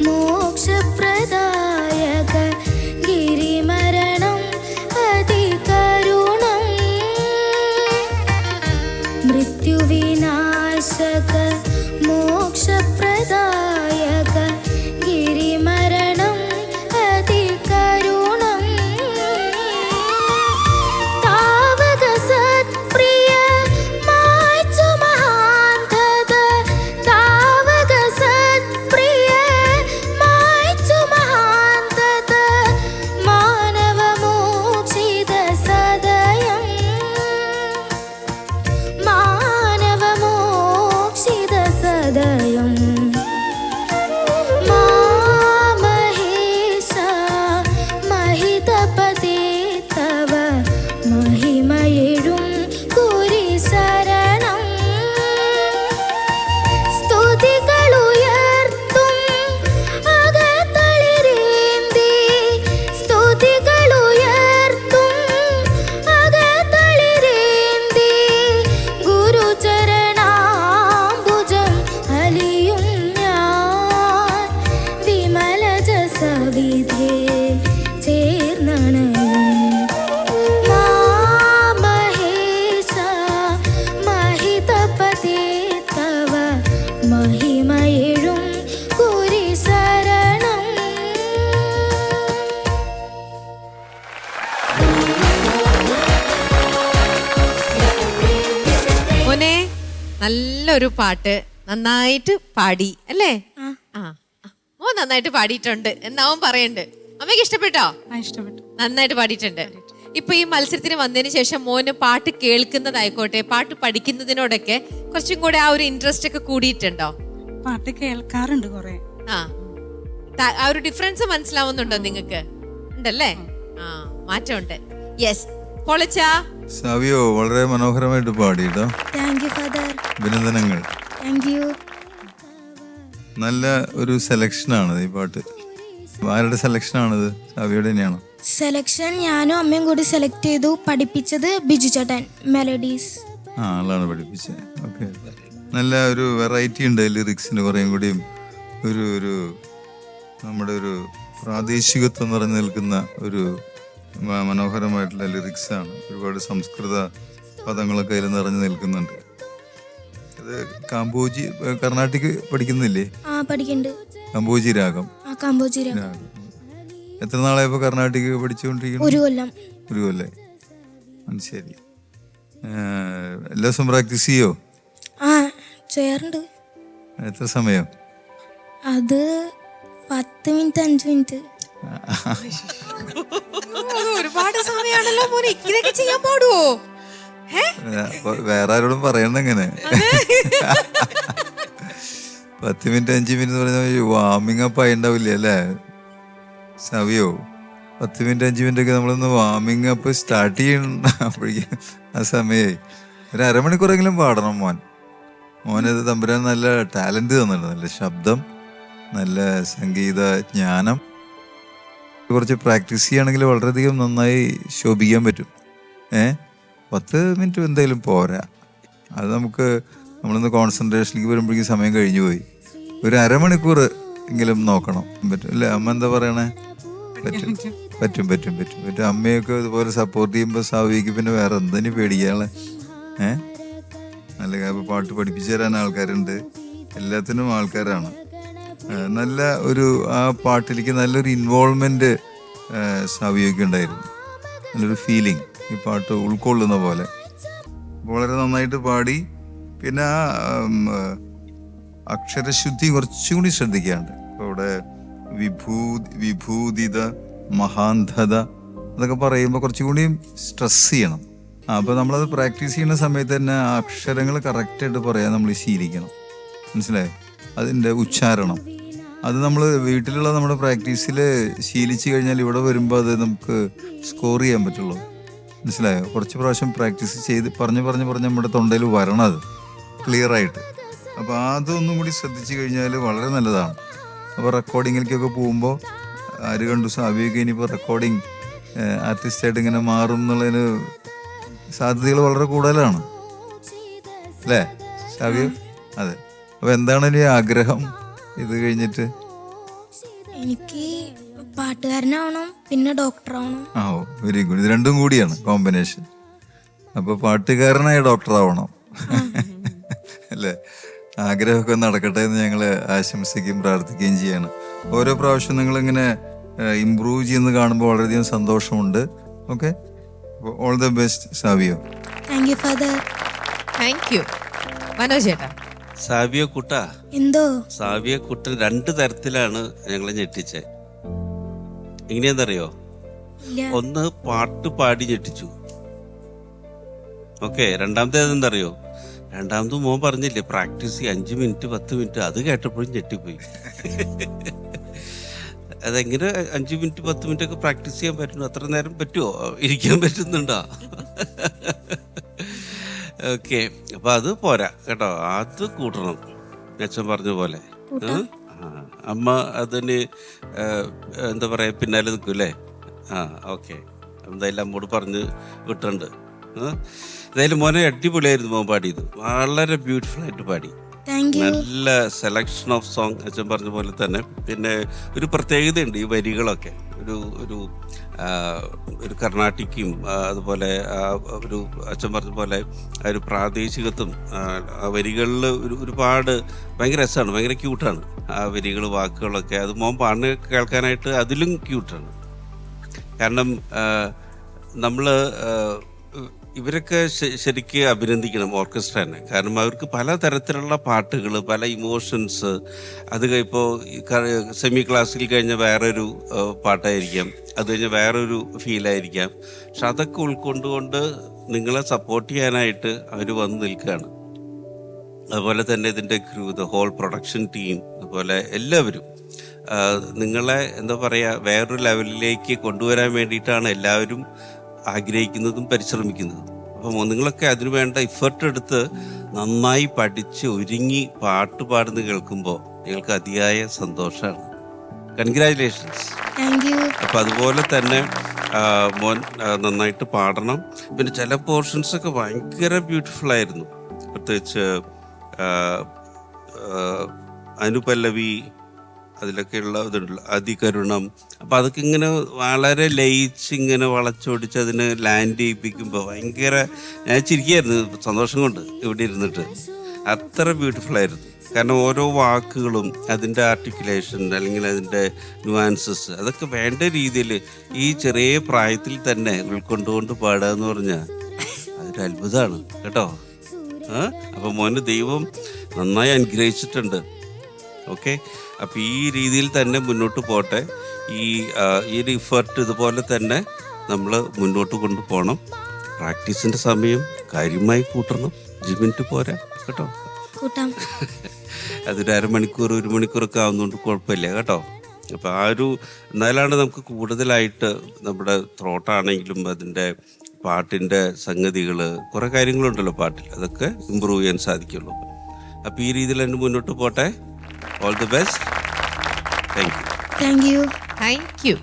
മോക്ഷപ്രദായക ഗിരിമരണം അതികരുണം മൃത്യുവിനാശക മോക്ഷപ്രദായക ഗിരിമരണം അതികരുണം താവക സത്പ്രിയ മായ്ച്ചു മഹാന്തത താവക സത്പ്രിയ മായ്ച്ചു മഹാന്തത മാനവമോക്ഷിത സദയം മാനവമോക്ഷിത സദയം മാമഹേശ മഹിതപതേ തവ മഹിമയെഴും കുരി ശരണം സ്തുതികളുയർത്തും അകത്തളിരേന്തി സ്തുതികളുയർത്തും അകത്തളിരേന്തി ഗുരുചരണാംബുജം അലിയും ഞാൻ വിമലജ സവിധേ ചേർന്നണയും മാമഹേശ മഹിതപതേ തവ മഹിമയെഴും കുരി ശരണം മോനെ നല്ലൊരു പാട്ട് നന്നായിട്ട് പാടി അല്ലേ? ആ ആ. മോൻ നന്നായിട്ട് പാടിയിട്ടുണ്ട് എന്നാവും പറയണ്ട്. അമ്മയ്ക്ക് ഇഷ്ടപ്പെട്ടോ? ഇഷ്ടപ്പെട്ടു. നന്നായിട്ട് പാടിയിട്ടുണ്ട്. ഇപ്പൊ ഈ മത്സരത്തിന് വന്നതിന് ശേഷം മോന് പാട്ട് കേൾക്കുന്നതായിക്കോട്ടെ പാട്ട് പഠിക്കുന്നതിനോടൊക്കെ കുറച്ചും കൂടെ ആ ഒരു ഇൻട്രസ്റ്റ് ഒക്കെ കൂടിയിട്ടുണ്ടോ? പാട്ട് കേൾക്കാറുണ്ട് കുറെ. ആ ആ ഒരു ഡിഫറൻസ് മനസ്സിലാവുന്നുണ്ടോ നിങ്ങൾക്ക്? ഉണ്ടല്ലേ? ആ മാറ്റമുണ്ട്. യെസ് പൊളിച്ചാ സാവിയോ വളരെ മനോഹരമായിട്ട് പാടിയിട്ടോ. Thank you father. അഭിനന്ദനങ്ങൾ. Thank you. നല്ല ഒരു സെലക്ഷനാണ് ഈ പാട്ട്. ആരുടെ സെലക്ഷനാണിത്? സാവിയുടെ തന്നെയാണോ? സെലക്ഷൻ ഞാനും അമ്മയും കൂടി സെലക്ട് ചെയ്തു. പഠിപ്പിച്ചത് ബിജു ചേട്ടൻ മെലഡീസ്. ആ ആളാണ് പഠിപ്പിച്ചത്. ഓക്കെ. നല്ല ഒരു വെറൈറ്റി ഉണ്ട് ലിറിക്സിന് കുറേയും കൂടിയും ഒരു ഒരു നമ്മുടെ ഒരു പ്രാദേശികത്വം നിറഞ്ഞു നിൽക്കുന്ന ഒരു മനോഹരമായിട്ടുള്ള ലിറിക്സാണ്. ഒരുപാട് സംസ്കൃത പദങ്ങളൊക്കെ അതിൽ നിറഞ്ഞു നിൽക്കുന്നുണ്ട്. ഇത് കാമ്പോജി കർണാട്ടിക് പഠിക്കുന്നില്ലേ? ആ പഠിക്കുന്നുണ്ട്. കമ്പോജി രാഗം. ആ കാമ്പോജി രാഗം. എത്ര നാളായപ്പോ കർണാട്ടിക് പഠിച്ചുകൊണ്ടിരിക്കുന്നു? ഒരു കൊല്ലം. ഒരു കൊല്ലം. ശരി. എല്ലാ ദിവസവും പ്രാക്ടീസ് ചെയ്യോ? ആ ചെയ്യാറുണ്ട്. എത്ര സമയം? അത് 10 മിനിറ്റ് 5 മിനിറ്റ്. ഒരുപാട് സമയമാണല്ലോ മോനെ. ഇതൊക്കെ ചെയ്യാൻ പാടുവോ? വേറെ ആരോടും പറയണ്ട ഇങ്ങനെ. 10 മിനിറ്റ് 5 മിനിറ്റ് പറഞ്ഞ വാമിങ് അപ്പ് ആയി ഉണ്ടാവില്ലേ അല്ലേ സവിയോ? 10 മിനിറ്റ് 5 മിനിറ്റ് ഒക്കെ നമ്മളൊന്ന് വാമിങ് അപ്പ് സ്റ്റാർട്ട് ചെയ്യണം. അപ്പോഴേക്കും ആ സമയമായി. ഒരു അരമണിക്കൂറെങ്കിലും പാടണം മോൻ. മോനത് തമ്പുരാൻ നല്ല ടാലന്റ് തന്നിട്ടുണ്ട്. നല്ല ശബ്ദം, നല്ല സംഗീത ജ്ഞാനം. കുറച്ച് പ്രാക്ടീസ് ചെയ്യുകയാണെങ്കിൽ വളരെയധികം നന്നായി ശോഭിക്കാൻ പറ്റും. 10 മിനിറ്റ് എന്തായാലും പോരാ. അത് നമ്മളൊന്ന് കോൺസെൻട്രേഷനിലേക്ക് വരുമ്പോഴേക്കും സമയം കഴിഞ്ഞു പോയി. ഒരു അരമണിക്കൂർ എങ്കിലും നോക്കണം. പറ്റും അല്ലേ? അമ്മ എന്താ പറയണേ? പറ്റും പറ്റും പറ്റും പറ്റും പറ്റും. അമ്മയൊക്കെ ഇതുപോലെ സപ്പോർട്ട് ചെയ്യുമ്പോൾ സാവിക്ക് പിന്നെ വേറെ എന്തിനു പേടിക്കാളെ? നല്ല പാട്ട് പഠിപ്പിച്ചു തരാൻ ആൾക്കാരുണ്ട്. എല്ലാത്തിനും ആൾക്കാരാണ്. നല്ല ഒരു ആ പാട്ടിലേക്ക് നല്ലൊരു ഇൻവോൾവ്മെന്റ് സാവിയൊക്കെ ഉണ്ടായിരുന്നു. നല്ലൊരു ഫീലിംഗ് ഈ പാട്ട് ഉൾക്കൊള്ളുന്ന പോലെ. വളരെ നന്നായിട്ട് പാടി. പിന്നെ ആ അക്ഷരശുദ്ധി കുറച്ചും കൂടി ശ്രദ്ധിക്കാണ്ട്. ഇപ്പോൾ ഇവിടെ വിഭൂതിത മഹാന്ധത അതൊക്കെ പറയുമ്പോൾ കുറച്ചും കൂടി സ്ട്രെസ് ചെയ്യണം. അപ്പോൾ നമ്മളത് പ്രാക്ടീസ് ചെയ്യുന്ന സമയത്ത് തന്നെ ആ അക്ഷരങ്ങൾ കറക്റ്റായിട്ട് പറയാൻ നമ്മൾ ശീലിക്കണം. മനസ്സിലായോ? അതിൻ്റെ ഉച്ചാരണം അത് നമ്മൾ വീട്ടിലുള്ള നമ്മുടെ പ്രാക്ടീസിൽ ശീലിച്ചു കഴിഞ്ഞാൽ ഇവിടെ വരുമ്പോൾ അത് നമുക്ക് സ്കോർ ചെയ്യാൻ പറ്റുള്ളൂ. മനസ്സിലായോ? കുറച്ച് പ്രാവശ്യം പ്രാക്ടീസ് ചെയ്ത് പറഞ്ഞ് നമ്മുടെ തൊണ്ടയിൽ വരണത് ക്ലിയറായിട്ട്. അപ്പോൾ അതൊന്നും കൂടി ശ്രദ്ധിച്ചു കഴിഞ്ഞാൽ വളരെ നല്ലതാണ്. അപ്പോൾ റെക്കോർഡിങ്ങിലേക്കൊക്കെ പോകുമ്പോൾ ആര് കണ്ടു സാവിയൊക്കെ ഇനിയിപ്പോൾ റെക്കോർഡിങ് ആർട്ടിസ്റ്റായിട്ട് ഇങ്ങനെ മാറും എന്നുള്ളതിന് സാധ്യതകൾ വളരെ കൂടുതലാണ് അല്ലേ സാവിയോ? അതെ. അപ്പോൾ എന്താണ് ഇനി ആഗ്രഹം ഇത് കഴിഞ്ഞിട്ട്? എനിക്ക് പാട്ടുകാരനാവണം, പിന്നെ ഡോക്ടറാവണം. ആ ഓ വെരി ഗുഡ്. ഇത് രണ്ടും കൂടിയാണ് കോമ്പിനേഷൻ. അപ്പൊ പാട്ടുകാരനായ ഡോക്ടറാവണം അല്ലേ? ആഗ്രഹമൊക്കെ നടക്കട്ടെ എന്ന് ഞങ്ങൾ ആശംസിക്കുകയും പ്രാർത്ഥിക്കുകയും ചെയ്യാണ്. ഓരോ പ്രാവശ്യം നിങ്ങളിങ്ങനെ ഇംപ്രൂവ് ചെയ്യുന്നത് കാണുമ്പോൾ വളരെയധികം സന്തോഷമുണ്ട്. ഓക്കെ, അപ്പോൾ all the best Savio. Thank you father. Thank you. Manoj ചേട്ടാ. സാവിയോ കുട്ട, എന്തോ സാവിയോ കുട്ടൻ 2 തരത്തിലാണ് ഞങ്ങളെ ഞെട്ടിച്ചേ. എങ്ങനെയാണെന്നറിയോ? ഇല്ല. ഒന്ന് പാട്ട് പാടി ഞെട്ടിച്ചു. ഓക്കെ. രണ്ടാമത്തേത് എന്തറിയോ? രണ്ടാമത് മോൻ പറഞ്ഞില്ലേ പ്രാക്ടീസ് 5 മിനിറ്റ് 10 മിനിറ്റ്, അത് കേട്ടപ്പോഴും ഞെട്ടിപ്പോയി. അതെങ്ങനെ 5 മിനിറ്റ് 10 മിനിറ്റ് ഒക്കെ പ്രാക്ടീസ് ചെയ്യാൻ പറ്റുന്നു? അത്ര നേരം പറ്റുമോ? ഇരിക്കാൻ പറ്റുന്നുണ്ടോ? ഓക്കെ. അപ്പൊ അത് പോരാ കേട്ടോ, അത് കൂട്ടണം. അച്ഛൻ പറഞ്ഞ പോലെ അമ്മ അതിന് എന്താ പറയാ പിന്നാലെ നിൽക്കും അല്ലേ? ഓക്കെ. എന്തായാലും അമ്മോട് പറഞ്ഞ് വിട്ടുണ്ട്. എന്തായാലും മോനെ അടിപൊളിയായിരുന്നു മോൻ പാടിയത്. വളരെ ബ്യൂട്ടിഫുൾ ആയിട്ട് പാടി. നല്ല സെലക്ഷൻ ഓഫ് സോങ് അച്ഛൻ പറഞ്ഞ പോലെ തന്നെ. പിന്നെ ഒരു പ്രത്യേകതയുണ്ട് ഈ വരികളൊക്കെ, ഒരു കർണാട്ടിക്കും അതുപോലെ ഒരു അച്ഛൻ പറഞ്ഞ പോലെ ആ ഒരു പ്രാദേശികത്വം ആ വരികളിൽ ഒരുപാട് ഭയങ്കര രസമാണ്, ഭയങ്കര ക്യൂട്ടാണ് ആ വരികൾ, വാക്കുകളൊക്കെ. അത് മോൻ പാടിന് കേൾക്കാനായിട്ട് അതിലും ക്യൂട്ടാണ്. കാരണം നമ്മൾ ഇവരൊക്കെ ശരിക്ക് അഭിനന്ദിക്കണം ഓർക്കസ്ട്രേനെ. കാരണം അവർക്ക് പല തരത്തിലുള്ള പാട്ടുകൾ, പല ഇമോഷൻസ്. അത് ഇപ്പോൾ സെമി ക്ലാസ്സിൽ കഴിഞ്ഞ വേറൊരു പാട്ടായിരിക്കാം, അത് കഴിഞ്ഞ് വേറൊരു ഫീലായിരിക്കാം. പക്ഷെ അതൊക്കെ ഉൾക്കൊണ്ടുകൊണ്ട് നിങ്ങളെ സപ്പോർട്ട് ചെയ്യാനായിട്ട് അവർ വന്ന് നിൽക്കുകയാണ്. അതുപോലെ തന്നെ ഇതിൻ്റെ crew, the whole production team, അതുപോലെ എല്ലാവരും നിങ്ങളെ എന്താ പറയുക വേറൊരു ലെവലിലേക്ക് കൊണ്ടുവരാൻ വേണ്ടിയിട്ടാണ് എല്ലാവരും ആഗ്രഹിക്കുന്നതും പരിശ്രമിക്കുന്നതും. അപ്പം നിങ്ങളൊക്കെ അതിനു വേണ്ട എഫേർട്ട് എടുത്ത് നന്നായി പഠിച്ച് ഒരുങ്ങി പാട്ട് പാടുന്നത് കേൾക്കുമ്പോൾ നിങ്ങൾക്ക് അതിയായ സന്തോഷമാണ്. കൺഗ്രാജുലേഷൻസ്. അപ്പം അതുപോലെ തന്നെ മോൻ നന്നായിട്ട് പാടണം. പിന്നെ ചില പോർഷൻസൊക്കെ ഭയങ്കര ബ്യൂട്ടിഫുൾ ആയിരുന്നു. പ്രത്യേകിച്ച് അനുപല്ലവി, അതിലൊക്കെയുള്ള ഇതുണ്ടല്ലോ, അതികരുണം. അപ്പം അതൊക്കെ ഇങ്ങനെ വളരെ ലയിച്ച് ഇങ്ങനെ വളച്ചൊടിച്ച് അതിന് ലാൻഡ് ചെയ്യിപ്പിക്കുമ്പോൾ ഭയങ്കര ഞാൻ ചിരിക്കുകയായിരുന്നു സന്തോഷം കൊണ്ട് ഇവിടെ ഇരുന്നിട്ട്. അത്ര ബ്യൂട്ടിഫുൾ ആയിരുന്നു. കാരണം ഓരോ വാക്കുകളും അതിൻ്റെ ആർട്ടിക്കുലേഷൻ അല്ലെങ്കിൽ അതിൻ്റെ ന്യൂആൻസസ് അതൊക്കെ വേണ്ട രീതിയിൽ ഈ ചെറിയ പ്രായത്തിൽ തന്നെ ഉൾക്കൊണ്ടുകൊണ്ട് പാടുക എന്ന് പറഞ്ഞാൽ അതൊരു അത്ഭുതമാണ് കേട്ടോ. അപ്പം മോന് ദൈവം നന്നായി അനുഗ്രഹിച്ചിട്ടുണ്ട്. ഓക്കെ. അപ്പം ഈ രീതിയിൽ തന്നെ മുന്നോട്ട് പോട്ടെ. ഈ ഒരു എഫേർട്ട് ഇതുപോലെ തന്നെ നമ്മൾ മുന്നോട്ട് കൊണ്ടുപോകണം. പ്രാക്ടീസിൻ്റെ സമയം കാര്യമായി കൂട്ടണം. 5 മിനിറ്റ് പോരാ കേട്ടോ. അതൊരു 1/2 മണിക്കൂർ 1 മണിക്കൂറൊക്കെ ആവുന്നതുകൊണ്ട് കുഴപ്പമില്ല കേട്ടോ. അപ്പം ആ ഒരു എന്നാലാണ് നമുക്ക് കൂടുതലായിട്ട് നമ്മുടെ ത്രോട്ടാണെങ്കിലും അതിൻ്റെ പാട്ടിൻ്റെ സംഗതികൾ കുറേ കാര്യങ്ങളുണ്ടല്ലോ പാട്ടിൽ, അതൊക്കെ ഇമ്പ്രൂവ് ചെയ്യാൻ സാധിക്കുള്ളൂ. അപ്പം ഈ രീതിയിൽ തന്നെ മുന്നോട്ട് പോട്ടെ. All the best. Thank you.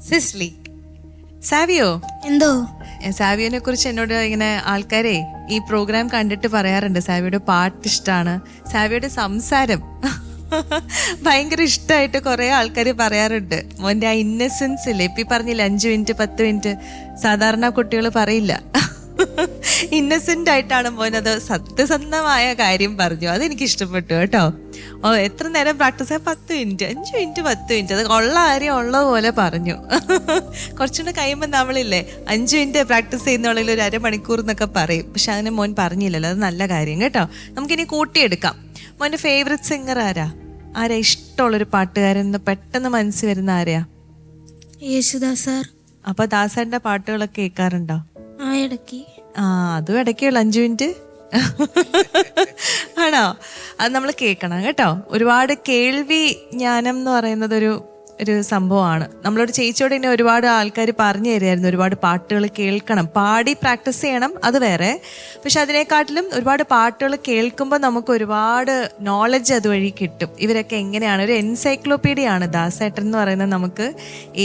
Cicily. Savio, എന്തോ സാവിയോനെ കുറിച്ച് എന്നോട് ഇങ്ങനെ ആൾക്കാരെ ഈ പ്രോഗ്രാം കണ്ടിട്ട് പറയാറുണ്ട് സാവിയുടെ പാട്ട് ഇഷ്ടമാണ്, സാവിയുടെ സംസാരം ഭയങ്കര ഇഷ്ടമായിട്ട് കുറെ ആൾക്കാർ പറയാറുണ്ട്. മോൻ്റെ ആ ഇന്നസെൻസ് ഇല്ലേ, ഇപ്പം പറഞ്ഞില്ല 5 മിനിറ്റ് 10 മിനിറ്റ്, സാധാരണ കുട്ടികൾ പറയില്ല. ഇന്നസെന്റ് ആയിട്ടാണ് മോനത് സത്യസന്ധമായ കാര്യം പറഞ്ഞു. അതെനിക്ക് ഇഷ്ടപ്പെട്ടു കേട്ടോ. എത്ര നേരം പ്രാക്ടീസ്? 10 മിനിറ്റ് 5 മിനിറ്റ് 10 മിനിറ്റ്, അത് ഉള്ള കാര്യം ഉള്ളതുപോലെ പറഞ്ഞു. കുറച്ചുകൂടെ കഴിയുമ്പോൾ നമ്മളില്ലേ 5 മിനിറ്റ് പ്രാക്ടീസ് ചെയ്യുന്നുള്ളിൽ ഒരു 1/2 മണിക്കൂർ എന്നൊക്കെ പറയും. പക്ഷെ അങ്ങനെ മോൻ പറഞ്ഞില്ലല്ലോ, അത് നല്ല കാര്യം കേട്ടോ. നമുക്കിനി കൂട്ടിയെടുക്കാം. മോൻ്റെ ഫേവറേറ്റ് സിംഗർ ആരാ? ഇഷ്ടമുള്ളൊരു പാട്ടുകാരൻ പെട്ടെന്ന് മനസ്സിൽ വരുന്ന ആരെയാ? യേശുദാസ് സാർ. അപ്പൊ ദാസന്റെ പാട്ടുകളൊക്കെ കേൾക്കാറുണ്ടോ? ഇടയ്ക്ക്. അതും ഇടയ്ക്കുള്ള 5 മിനിറ്റ് ആണോ? അത് നമ്മൾ കേൾക്കണം കേട്ടോ. ഒരുപാട് കേൾവി ജ്ഞാനം എന്ന് പറയുന്നത് ഒരു സംഭവമാണ്. നമ്മളോട് ചേച്ചിയോട് ഇങ്ങനെ ഒരുപാട് ആൾക്കാർ പറഞ്ഞു തരുമായിരുന്നു, ഒരുപാട് പാട്ടുകൾ കേൾക്കണം, പാടി പ്രാക്ടീസ് ചെയ്യണം, അത് വേറെ. പക്ഷെ അതിനെക്കാട്ടിലും ഒരുപാട് പാട്ടുകൾ കേൾക്കുമ്പോൾ നമുക്ക് ഒരുപാട് നോളജ് അതുവഴി കിട്ടും. ഇവരൊക്കെ എങ്ങനെയാണ്, ഒരു എൻസൈക്ലോപീഡിയ ആണ് ദാസേട്ടൻ എന്ന് പറയുന്നത്. നമുക്ക്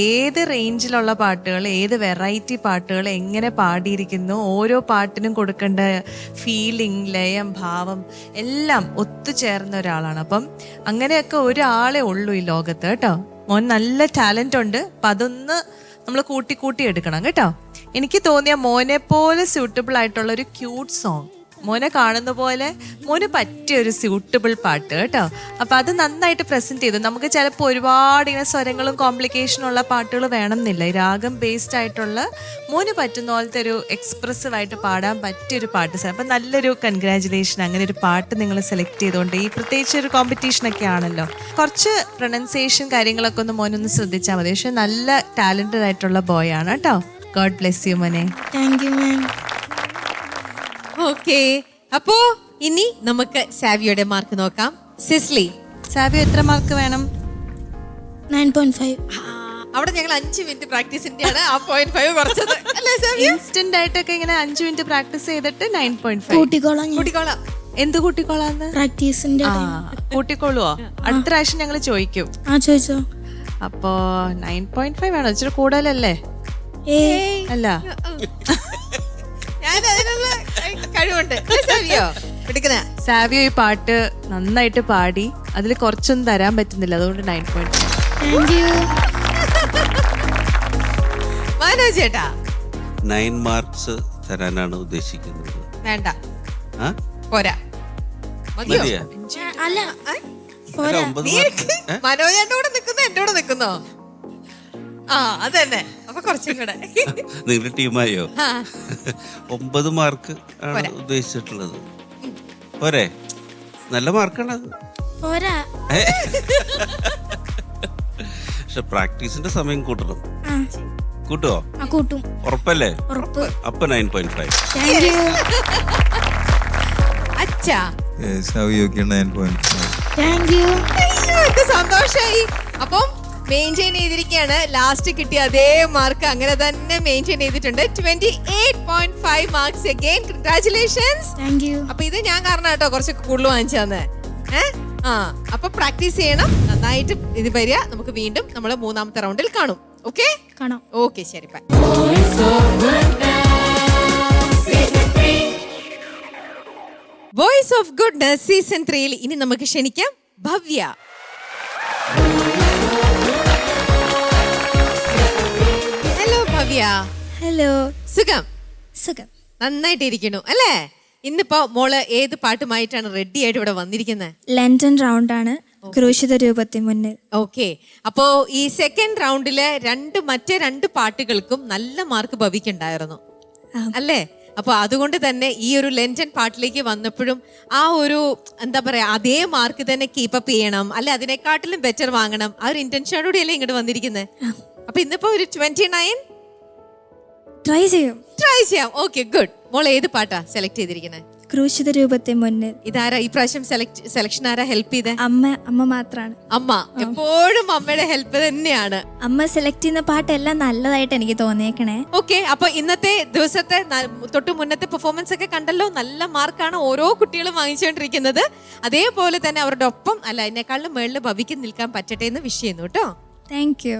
ഏത് റേഞ്ചിലുള്ള പാട്ടുകൾ, ഏത് വെറൈറ്റി പാട്ടുകൾ എങ്ങനെ പാടിയിരിക്കുന്നു, ഓരോ പാട്ടിനും കൊടുക്കേണ്ട ഫീലിംഗ്, ലയം, ഭാവം എല്ലാം ഒത്തുചേർന്ന ഒരാളാണ്. അപ്പം അങ്ങനെയൊക്കെ ഒരാളെ ഉള്ളൂ ഈ ലോകത്ത് കേട്ടോ. മോൻ നല്ല ടാലന്റ് ഉണ്ട്. അപ്പൊ അതൊന്ന് നമ്മൾ കൂട്ടി കൂട്ടി എടുക്കണം കേട്ടോ. എനിക്ക് തോന്നിയ മോനെ പോലെ സ്യൂട്ടബിൾ ആയിട്ടുള്ള ഒരു ക്യൂട്ട് സോങ്, മോനെ കാണുന്ന പോലെ മോന് പറ്റിയ ഒരു സ്യൂട്ടബിൾ പാട്ട് കേട്ടോ. അപ്പൊ അത് നന്നായിട്ട് പ്രസന്റ് ചെയ്തു. നമുക്ക് ചിലപ്പോൾ ഒരുപാട് ഇങ്ങനെ സ്വരങ്ങളും കോംപ്ലിക്കേഷനും ഉള്ള പാട്ടുകൾ വേണമെന്നില്ല. ഈ രാഗം ബേസ്ഡ് ആയിട്ടുള്ള മോന് പറ്റുന്ന പോലത്തെ ഒരു എക്സ്പ്രസീവ് ആയിട്ട് പാടാൻ പറ്റിയൊരു പാട്ട്. അപ്പൊ നല്ലൊരു കൺഗ്രാജുലേഷൻ. അങ്ങനെ ഒരു പാട്ട് നിങ്ങൾ സെലക്ട് ചെയ്തുകൊണ്ട്, ഈ പ്രത്യേകിച്ച് ഒരു കോമ്പറ്റീഷനൊക്കെ ആണല്ലോ, കുറച്ച് പ്രൊനൗൺസിയേഷൻ കാര്യങ്ങളൊക്കെ ഒന്ന് മോനൊന്ന് ശ്രദ്ധിച്ചാൽ മതി. പക്ഷെ നല്ല ടാലന്റഡ് ആയിട്ടുള്ള ബോയ് ആണ് കേട്ടോ. ഗോഡ് ബ്ലെസ് യു മോനെ. Thank you ma'am. ഓക്കെ, അപ്പോ ഇനി നമുക്ക് സാവിയോടെ മാർക്ക് നോക്കാം. സിസ്ലി, സാവിയോ എത്ര മാർക്ക് വേണം? 9.5. അവിടെ ഞങ്ങൾ 5 മിനിറ്റ് പ്രാക്ടീസിന്റെ ആണ് ആ 0.5 കുറച്ചത് അല്ലേ സാവിയോ? ഇൻസ്റ്റന്റ് ആയിട്ടൊക്കെ ഇങ്ങനെ 5 മിനിറ്റ് പ്രാക്ടീസ് ചെയ്തിട്ട് 9.5 കൂട്ടിക്കോളാം ഞാൻ. കൂട്ടിക്കോളാം. എന്ത് കൂട്ടിക്കോളാന്ന്? പ്രാക്ടീസിന്റെ കൂട്ടിക്കോളുവോ? അടുത്ത പ്രാവശ്യം ഞങ്ങൾ ചോദിക്കും. ചോദിച്ചോ. അപ്പോ 9.5 വേണോ? ഇച്ചിരി കൂടുതലല്ലേ? അല്ല, ഞാൻ അതിനുള്ള കഴിവുണ്ട് സാവിയോ. എടുക്കുന്ന സാവിയോ ഈ പാട്ട് നന്നായിട്ട് പാടി, അതിൽ കുറച്ചൊന്നും തരാൻ പറ്റുന്നില്ല, അതുകൊണ്ട് 9.5. Thank you. മനോജ് ചേട്ടാ 9 മാർക്സ് തരാനാണ് ഉദ്ദേശിക്കുന്നത്. വേണ്ട, ആ? പോരാ, മതിയോ? മതിയാ? അല്ല അല്ല, 9 മാർക്ക്. മനോജ് ചേട്ടൻ കൂടെ നിൽക്കുന്നോ എന്റെ കൂടെ നിൽക്കുന്നോ? ആ അത് തന്നെ. അപ്പൊ കുറച്ചും കൂടെ നിങ്ങളുടെ ടീമായോ? ആ. 9 മാർക്ക് ആണ് പോരാ. ഉദ്ദേശിച്ചിട്ടുള്ളത്. പോരെ? നല്ല മാർക്കാണ് അത്. പോരാ. പക്ഷെ പ്രാക്ടീസിന്റെ സമയം കൂട്ടണം. ആ, കൂട്ടുവോ? കൂട്ടും. ഉറപ്പല്ലേ? ഉറപ്പ്. അപ്പൊ 9.5. Thank you. അച്ഛാ സാവിയോക്ക് 9.5. Thank you. അയ്യോ, എന്ത് സന്തോഷായി. അപ്പം മെയിൻറ്റെയിൻ ചെയ്തിരിക്കുകയാണ്. ലാസ്റ്റ് കിട്ടിയ അതേ മാർക്ക് അങ്ങനെ തന്നെ മെയിൻറ്റെയിൻ ചെയ്തിട്ടുണ്ട്. 28.5 marks again. Congratulations. Thank you. അപ്പൊ ഇത് ഞാൻ കാരണം കേട്ടോ കുറച്ചൊക്കെ കൂടുതൽ വാങ്ങിച്ചു തന്നെ. അപ്പൊ പ്രാക്ടീസ് ചെയ്യണം നന്നായിട്ട്. ഇത് വരിക, നമുക്ക് വീണ്ടും നമ്മൾ 3ാമത്തെ റൗണ്ടിൽ കാണും. ഓക്കെ കാണാം. ഓക്കെ, ശരി, bye. Voice of goodness season 3 ഇനി നമുക്ക് ക്ഷണിക്കാം ഭവ്യ. ഹലോ ഭവ്യ. ഹലോ. സുഖം? സുഖം. നന്നായിട്ടിരിക്കുന്നു അല്ലേ? ഇന്നിപ്പോ മോള് ഏത് പാട്ടുമായിട്ടാണ് റെഡി ആയിട്ട് ഇവിടെ വന്നിരിക്കുന്നത്? ലണ്ടൻ റൗണ്ട് ആണ്, ക്രൂശിത രൂപത്തിന് മുന്നിൽ. ഓക്കെ, അപ്പോ ഈ സെക്കൻഡ് റൗണ്ടില് മറ്റേ രണ്ട് പാട്ടുകൾക്കും നല്ല മാർക്ക് ഭവിക്കുണ്ടായിരുന്നു അല്ലേ? അപ്പൊ അതുകൊണ്ട് തന്നെ ഈ ഒരു ലെൻഡൻ പാട്ടിലേക്ക് വന്നപ്പോഴും ആ ഒരു എന്താ പറയാ അതേ മാർക്ക് തന്നെ കീപ്പപ്പ് ചെയ്യണം, അല്ലെ അതിനെക്കാട്ടിലും ബെറ്റർ വാങ്ങണം, ആ ഒരു ഇന്റൻഷനോടെ അല്ലേ ഇങ്ങോട്ട് വന്നിരിക്കുന്നത്. അപ്പൊ ഇന്നിപ്പോ ഒരു 29 ട്രൈ ചെയ്യാം. Okay, good. മോൾ ഏത് പാട്ടാ സെലക്ട് ചെയ്തിരിക്കുന്നത്? ക്രൂശിത രൂപത്തിന് മുന്നിൽ. ഇതാരാ ഈ പ്രാവശ്യം സെലക്ഷൻ ആരാ ഹെൽപ്പ് ചെയ്തേ? അമ്മ മാത്രാണ്. അമ്മ എപ്പോഴും അമ്മയുടെ ഹെൽപ്പ് തന്നെയാണ്. അമ്മ സെലക്ട് ചെയ്യുന്ന പാട്ടെല്ലാം നല്ലതായിട്ട് എനിക്ക് തോന്നിയേക്കണേ. ഓക്കെ, അപ്പൊ ഇന്നത്തെ ദിവസത്തെ തൊട്ട് മുന്നത്തെ പെർഫോമൻസ് ഒക്കെ കണ്ടല്ലോ, നല്ല മാർക്കാണ് ഓരോ കുട്ടികളും വാങ്ങിച്ചുകൊണ്ടിരിക്കുന്നത്. അതേപോലെ തന്നെ അവരുടെ ഒപ്പം അല്ല അതിനേക്കാളും മേളിൽ ഭവിക്ക് നിൽക്കാൻ പറ്റട്ടെ എന്ന് വിഷ് ചെയ്യുന്നു കേട്ടോ. Thank you.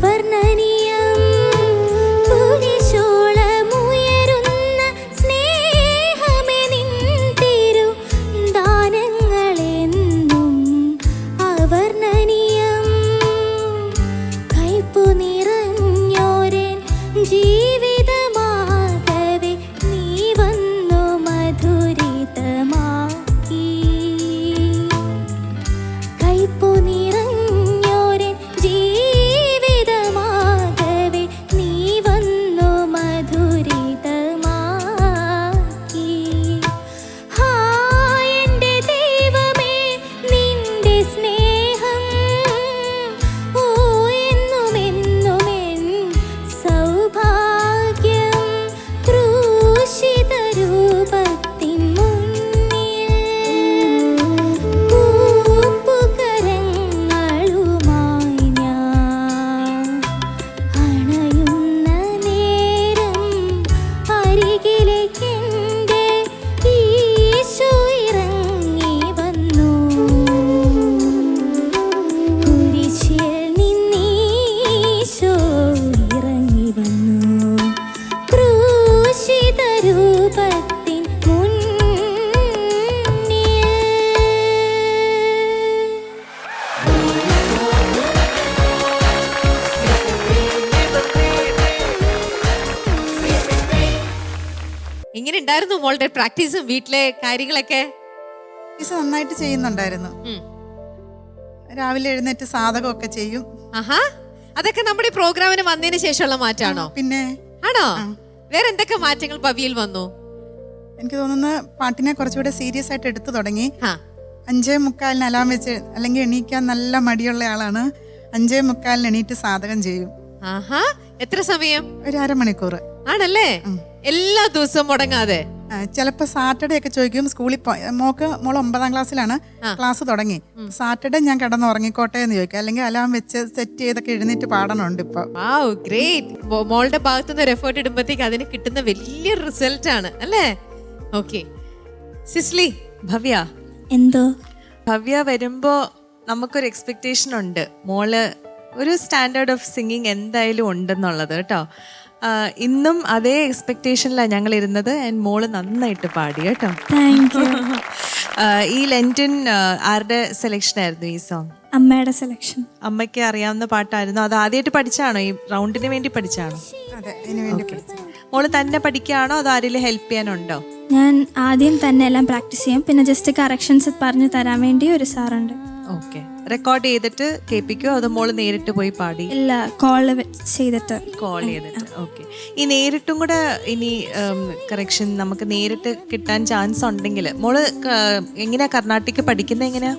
അവർണ്ണനീയം പുലിശോളമുയരുന്ന സ്നേഹമേ നിൻ തിരു ദാനങ്ങളെന്നും അവർണ്ണനീയം കൈപ്പു നിറഞ്ഞോരൻ ജീവിതമാകവേ നീ വന്നു മധുരിതമാക്കി കൈപ്പു നിറഞ്ഞോരൻ ജീവിതമാകവേ നീ വന്നു മധുരിതമാക്കി എൻ്റെ ദൈവമേ നിന്റെ സ്നേഹം ഓ എന്നുമെന്നുമെൻ സൗഭാഗ്യം ക്രൂശിത രൂപത്തിൻ മുന്നിൽ കൂപ്പുകരങ്ങളുമായി ഞാൻ അണയുന്ന നേരം അരികിലേക്കെൻ്റെ ഈശോ ഇറങ്ങി വന്നു കുരിശിൽ നിന്നീശോ ഇറങ്ങി വന്നു ക്രൂശിത രൂപത്തിൻ മുന്നിൽ എങ്ങനെ ഉണ്ടായിരുന്നു മോളുടെ പ്രാക്ടീസും വീട്ടിലെ കാര്യങ്ങളൊക്കെ? ടീച്ചർ നന്നായിട്ട് ചെയ്യുന്നുണ്ടായിരുന്നു. രാവിലെ എഴുന്നേറ്റ് സാധകമൊക്കെ ചെയ്യും. ആഹാ, അതൊക്കെ നമ്മുടെ ഈ പ്രോഗ്രാമിന് വന്നതിന് ശേഷമുള്ള മാറ്റാണോ? പിന്നെ ആണോ? വേറെ എന്തൊക്കെ മാറ്റങ്ങൾ ഭവിയിൽ വന്നു? എനിക്ക് തോന്നുന്നു പാട്ടിനെ കുറച്ചുകൂടെ സീരിയസ് ആയിട്ട് എടുത്തു തുടങ്ങി. ആ 5:45 അലാം വെച്ച്, അല്ലെങ്കിൽ എണീക്കാൻ നല്ല മടിയുള്ള ആളാണ്. 5:45 എണീറ്റ് സാധകം ചെയ്യും. ആഹാ, എത്ര സമയം? ഒരു അരമണിക്കൂർ. ആണല്ലേ? എല്ലാ ദിവസവും മുടങ്ങാതെ? ചിലപ്പോൾ സാറ്റർഡേ ഒക്കെ ചോദിക്കും. സ്കൂളിൽ മോള് 9ാം ക്ലാസ്സിലാണ്, ക്ലാസ് തുടങ്ങി. സാറ്റർഡേ ഞാൻ കിടന്ന് ഉറങ്ങിക്കോട്ടെ എന്ന് ചോദിക്കും. അല്ലെങ്കിൽ അലാം വെച്ച് സെറ്റ് ചെയ്തൊക്കെ എഴുന്നേറ്റ് പാടണുണ്ട് ഇപ്പൊ. വാവ്, ഗ്രേറ്റ്. മോളുടെ ഭാഗത്തുനിന്ന് ഒരു എഫേർട്ട് ഇടുമ്പോഴത്തേക്ക് അതിന് കിട്ടുന്ന വലിയ റിസൾട്ട് ആണ് അല്ലേ? ഓക്കെ, സിസ്ലി. ഭവ്യ, എന്തോ ഭവ്യ വരുമ്പോ നമുക്കൊരു എക്സ്പെക്ടേഷൻ ഉണ്ട്. മോള് ഒരു സ്റ്റാൻഡേർഡ് ഓഫ് സിംഗിങ് എന്തായാലും ഉണ്ടെന്നുള്ളത് കേട്ടോ. ഇന്നും അതേ എക്സ്പെക്ടേഷനിലാണ് ഞങ്ങൾ ഇരുന്നത്. ആൻഡ് മോള് നന്നായിട്ട് പാടി കേട്ടോ. Thank you. ഈ ലെൻറ്റിൻ ആരുടെ സെലക്ഷൻ ആയിരുന്നു ഈ സോങ്? അമ്മയുടെ സെലക്ഷൻ. അമ്മയ്ക്ക് അറിയാവുന്ന പാട്ടായിരുന്നു? അത് ആദ്യമായിട്ട് പഠിച്ചാണോ? ഈ റൗണ്ടിന് വേണ്ടി പഠിച്ചാണോ? അതെ, അതിന് വേണ്ടി പഠിച്ചു. മോള് തന്നെ പഠിക്കുകയാണോ അതോ ആരെങ്കിലും ഹെൽപ്പ് ചെയ്യാനുണ്ടോ? ഞാൻ ആദ്യം തന്നെ എല്ലാം പ്രാക്ടീസ് ചെയ്യും. പിന്നെ ജസ്റ്റ് കറക്ഷൻസ് പറഞ്ഞു തരാൻ വേണ്ടി ഒരു സാറുണ്ട്. ഓക്കെ, റെക്കോർഡ് ചെയ്തിട്ട് കേൾപ്പിക്കോ അതോ മോള് നേരിട്ട് പോയി പാടി? ഇല്ല, കോള് ചെയ്തിട്ട്. കോൾ ചെയ്തിട്ട്. ഓക്കെ, ഈ നേരിട്ടും കൂടെ ഇനി കറക്ഷൻ നമുക്ക് നേരിട്ട് കിട്ടാൻ ചാൻസ് ഉണ്ടെങ്കിൽ മോള് എങ്ങനെയാ കർണാട്ടിക് പഠിക്കുന്നത്? എങ്ങനെയാ?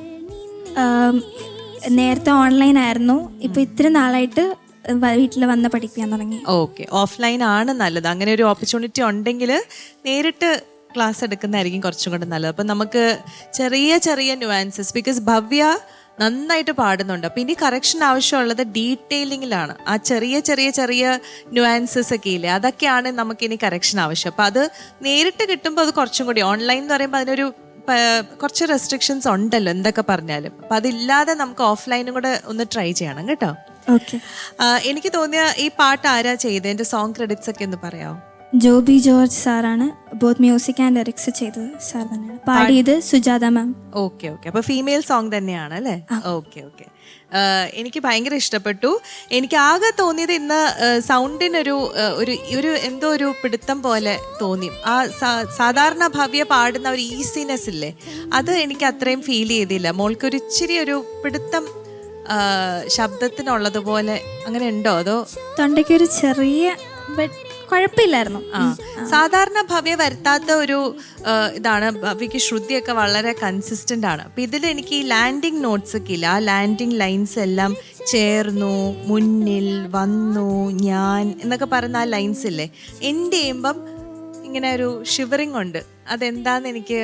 നേരത്തെ ഓൺലൈൻ ആയിരുന്നു. ഇപ്പൊ ഇത്തിരി നാളായിട്ട് വീട്ടിൽ വന്ന് പഠിക്കാൻ തുടങ്ങി. ഓക്കെ, ഓഫ്ലൈൻ ആണ് നല്ലത്. അങ്ങനെ ഒരു ഓപ്പർച്യൂണിറ്റി ഉണ്ടെങ്കിൽ നേരിട്ട് ക്ലാസ് എടുക്കുന്നതായിരിക്കും കുറച്ചും കൂടെ നല്ലത്. അപ്പം നമുക്ക് ചെറിയ ചെറിയ ന്യൂആൻസസ്, ബിക്കോസ് ഭവ്യ നന്നായിട്ട് പാടുന്നുണ്ട്. അപ്പം ഇനി കറക്ഷൻ ആവശ്യമുള്ളത് ഡീറ്റെയിലിങ്ങിലാണ്. ആ ചെറിയ ചെറിയ ചെറിയ ന്യൂആൻസസ് ഒക്കെ ഇല്ലേ, അതൊക്കെയാണ് നമുക്കിനി കറക്ഷൻ ആവശ്യം. അപ്പം അത് നേരിട്ട് കിട്ടുമ്പോൾ അത് കുറച്ചും കൂടി, ഓൺലൈൻ എന്ന് പറയുമ്പോൾ അതിനൊരു കുറച്ച് റെസ്ട്രിക്ഷൻസ് ഉണ്ടല്ലോ എന്തൊക്കെ പറഞ്ഞാലും. അപ്പം അതില്ലാതെ നമുക്ക് ഓഫ്ലൈനും കൂടെ ഒന്ന് ട്രൈ ചെയ്യണം കേട്ടോ. ഓക്കെ. എനിക്ക് തോന്നിയ ഈ പാട്ട് ആരാ ചെയ്തത്? എൻ്റെ സോങ് ക്രെഡിറ്റ്സ് ഒക്കെ ഒന്ന് പറയാമോ? ജോബി ജോർജ് സാറാണ് ബോത്ത് മ്യൂസിക് ആൻഡ് ലിറിക്സ് ചെയ്തത്. സാർ തന്നെയാണ് പാടിയത്. സുജാത മാം. ഓക്കെ ഓക്കെ, അപ്പൊ ഫീമെയിൽ സോങ് തന്നെയാണ് അല്ലേ? ഓക്കെ ഓക്കെ, എനിക്ക് ഭയങ്കര ഇഷ്ടപ്പെട്ടു. എനിക്ക് ആകെ തോന്നിയത് ഇന്ന് സൗണ്ടിനൊരു ഒരു എന്തോ ഒരു പിടുത്തം പോലെ തോന്നി. ആ സാധാരണ ഭവ്യ പാടുന്ന ഒരു ഈസിനെസ് ഇല്ലേ, അത് എനിക്ക് അത്രയും ഫീൽ ചെയ്തില്ല. മോൾക്കൊരു ഇച്ചിരി ഒരു പിടുത്തം ശബ്ദത്തിനുള്ളതുപോലെ അങ്ങനെ ഉണ്ടോ? അതോ തൊണ്ടയ്ക്കൊരു ചെറിയ കുഴപ്പമില്ലായിരുന്നു. സാധാരണ ഭവ്യ വരുത്താത്ത ഒരു ഇതാണ്. ഭവ്യക്ക് ശ്രുതിയൊക്കെ വളരെ കൺസിസ്റ്റന്റ് ആണ്. അപ്പൊ ഇതിൽ എനിക്ക് ഈ ലാൻഡിങ് നോട്ട്സ് ഒക്കെ ഇല്ല, ആ ലാൻഡിങ് ലൈൻസ് എല്ലാം ചേർന്നു, മുന്നിൽ വന്നു, ഞാൻ എന്നൊക്കെ പറയുന്ന ആ ലൈൻസ് ഇല്ലേ, എൻഡ് ചെയ്യുമ്പം ഇങ്ങനെ ഒരു ഷിവറിങ് ഉണ്ട്. അതെന്താന്ന് എനിക്ക്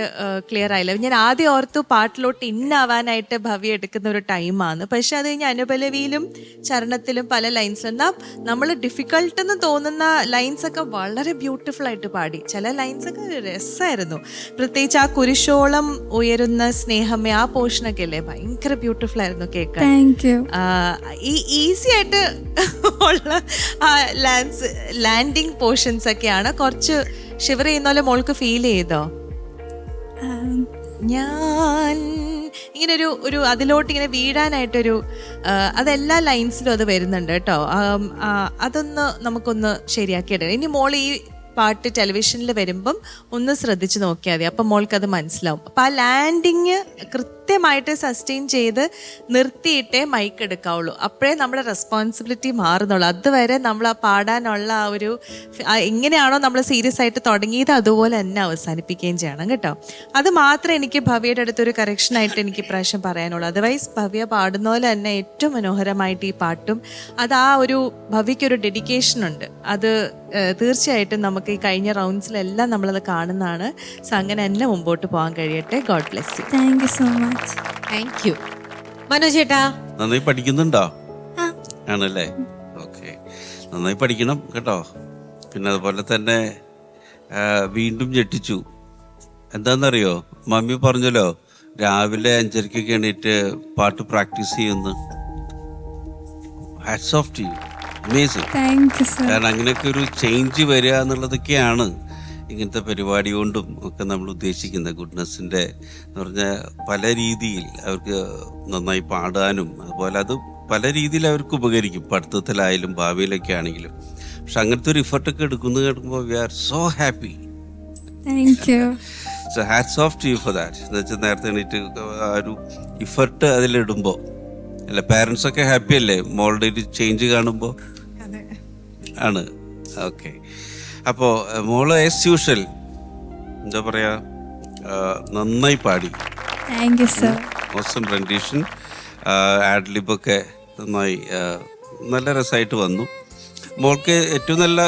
ക്ലിയർ ആയില്ല. ഞാൻ ആദ്യം ഓർത്തു പാട്ടിലോട്ട് ഇന്നാവാനായിട്ട് ഭവ്യ എടുക്കുന്ന ഒരു ടൈമാണ്. പക്ഷെ അത് കഴിഞ്ഞ് അനുപലവിയിലും ചരണത്തിലും പല ലൈൻസ്, എന്നാൽ നമ്മൾ ഡിഫിക്കൾട്ട് എന്ന് തോന്നുന്ന ലൈൻസ് ഒക്കെ വളരെ ബ്യൂട്ടിഫുൾ ആയിട്ട് പാടി. ചില ലൈൻസ് ഒക്കെ രസമായിരുന്നു. പ്രത്യേകിച്ച് ആ കുരിശോളം ഉയരുന്ന സ്നേഹമേ, ആ പോർഷനൊക്കെ അല്ലേ ഭയങ്കര ബ്യൂട്ടിഫുൾ ആയിരുന്നു കേൾക്കാൻ. ഈ ഈസി ആയിട്ട് ഉള്ള ലാൻഡിങ് പോർഷൻസ് ഒക്കെയാണ് കുറച്ച് ഷിവർ ചെയ്യുന്ന പോലെ മോൾക്ക് ഫീൽ ചെയ്തോ? ഞാൻ ഇങ്ങനെ ഒരു അതിലോട്ട് ഇങ്ങനെ വീഴാനായിട്ടൊരു അതെല്ലാ ലൈൻസിലും അത് വരുന്നുണ്ട് കേട്ടോ. അതൊന്ന് നമുക്കൊന്ന് ശരിയാക്കിയിടണം. ഇനി മോൾ ഈ പാട്ട് ടെലിവിഷനിൽ വരുമ്പം ഒന്ന് ശ്രദ്ധിച്ച് നോക്കിയാൽ മതി, അപ്പം മോൾക്കത് മനസ്സിലാവും. അപ്പം ആ ലാൻഡിങ് കൃത്യമായിട്ട് സസ്റ്റെയിൻ ചെയ്ത് നിർത്തിയിട്ടേ മൈക്ക് എടുക്കാവുള്ളൂ. അപ്പോഴേ നമ്മുടെ റെസ്പോൺസിബിലിറ്റി മാറുന്നുള്ളൂ. അതുവരെ നമ്മൾ ആ പാടാനുള്ള ആ ഒരു എങ്ങനെയാണോ നമ്മൾ സീരിയസ് ആയിട്ട് തുടങ്ങിയത് അതുപോലെ തന്നെ അവസാനിപ്പിക്കുകയും ചെയ്യണം കേട്ടോ. അത് മാത്രമേ എനിക്ക് ഭവ്യയുടെ അടുത്തൊരു കറക്ഷനായിട്ട് എനിക്ക് ഇപ്രാവശ്യം പറയാനുള്ളൂ. അതർവൈസ് ഭവ്യ പാടുന്ന പോലെ തന്നെ ഏറ്റവും മനോഹരമായിട്ട് ഈ പാട്ടും, അത് ആ ഒരു ഭവ്യയ്ക്കൊരു ഡെഡിക്കേഷൻ ഉണ്ട്. അത് തീർച്ചയായിട്ടും നമുക്ക് ഈ കഴിഞ്ഞ റൗണ്ട്സിലെല്ലാം നമ്മളത് കാണുന്നതാണ്. സോ അങ്ങനെ തന്നെ മുമ്പോട്ട് പോകാൻ കഴിയട്ടെ. God bless U. Thank you so much. Thank you. Manoj ചേട്ടാ നന്നായി പഠിക്കുന്നുണ്ടോ? ആണല്ലേ, ഓക്കെ. നന്നായി പഠിക്കണം കേട്ടോ. പിന്നെ അതുപോലെ തന്നെ വീണ്ടും ഞെട്ടിച്ചു. എന്താണെന്നറിയോ, മമ്മി പറഞ്ഞല്ലോ രാവിലെ 5:30 എണീറ്റ് പാട്ട് പ്രാക്ടീസ് ചെയ്യുന്നു. Hats off to you, amazing. കാരണം അങ്ങനെയൊക്കെ ഒരു ചേഞ്ച് വരിക എന്നുള്ളതൊക്കെയാണ് ഇങ്ങനത്തെ പരിപാടി കൊണ്ടും ഒക്കെ നമ്മൾ ഉദ്ദേശിക്കുന്നത്. ഗുഡ്നെസ്സിൻ്റെ എന്ന് പറഞ്ഞാൽ പല രീതിയിൽ അവർക്ക് നന്നായി പാടാനും അതുപോലെ അത് പല രീതിയിൽ അവർക്ക് ഉപകരിക്കും, പഠിത്തത്തിലായാലും ഭാവിയിലൊക്കെ ആണെങ്കിലും. പക്ഷെ അങ്ങനത്തെ ഒരു ഇഫർട്ടൊക്കെ എടുക്കുന്നത് കേൾക്കുമ്പോൾ we are so happy. So hats off to you for that. എന്ന് വെച്ചാൽ നേരത്തെ എണീറ്റ് ആ ഒരു ഇഫർട്ട് അതിലിടുമ്പോൾ അല്ല, പാരൻസൊക്കെ ഹാപ്പി അല്ലേ മോളുടെ ഒരു ചേഞ്ച് കാണുമ്പോൾ? ആണ്, ഓക്കെ. അപ്പോൾ മോള് ആസ് യൂഷ്വൽ എന്താ പറയാ, നന്നായി പാടി. മോശം റെൻഡീഷൻ, ആഡ്ലിബൊക്കെ നന്നായി നല്ല രസമായിട്ട് വന്നു. മോൾക്ക് ഏറ്റവും നല്ല,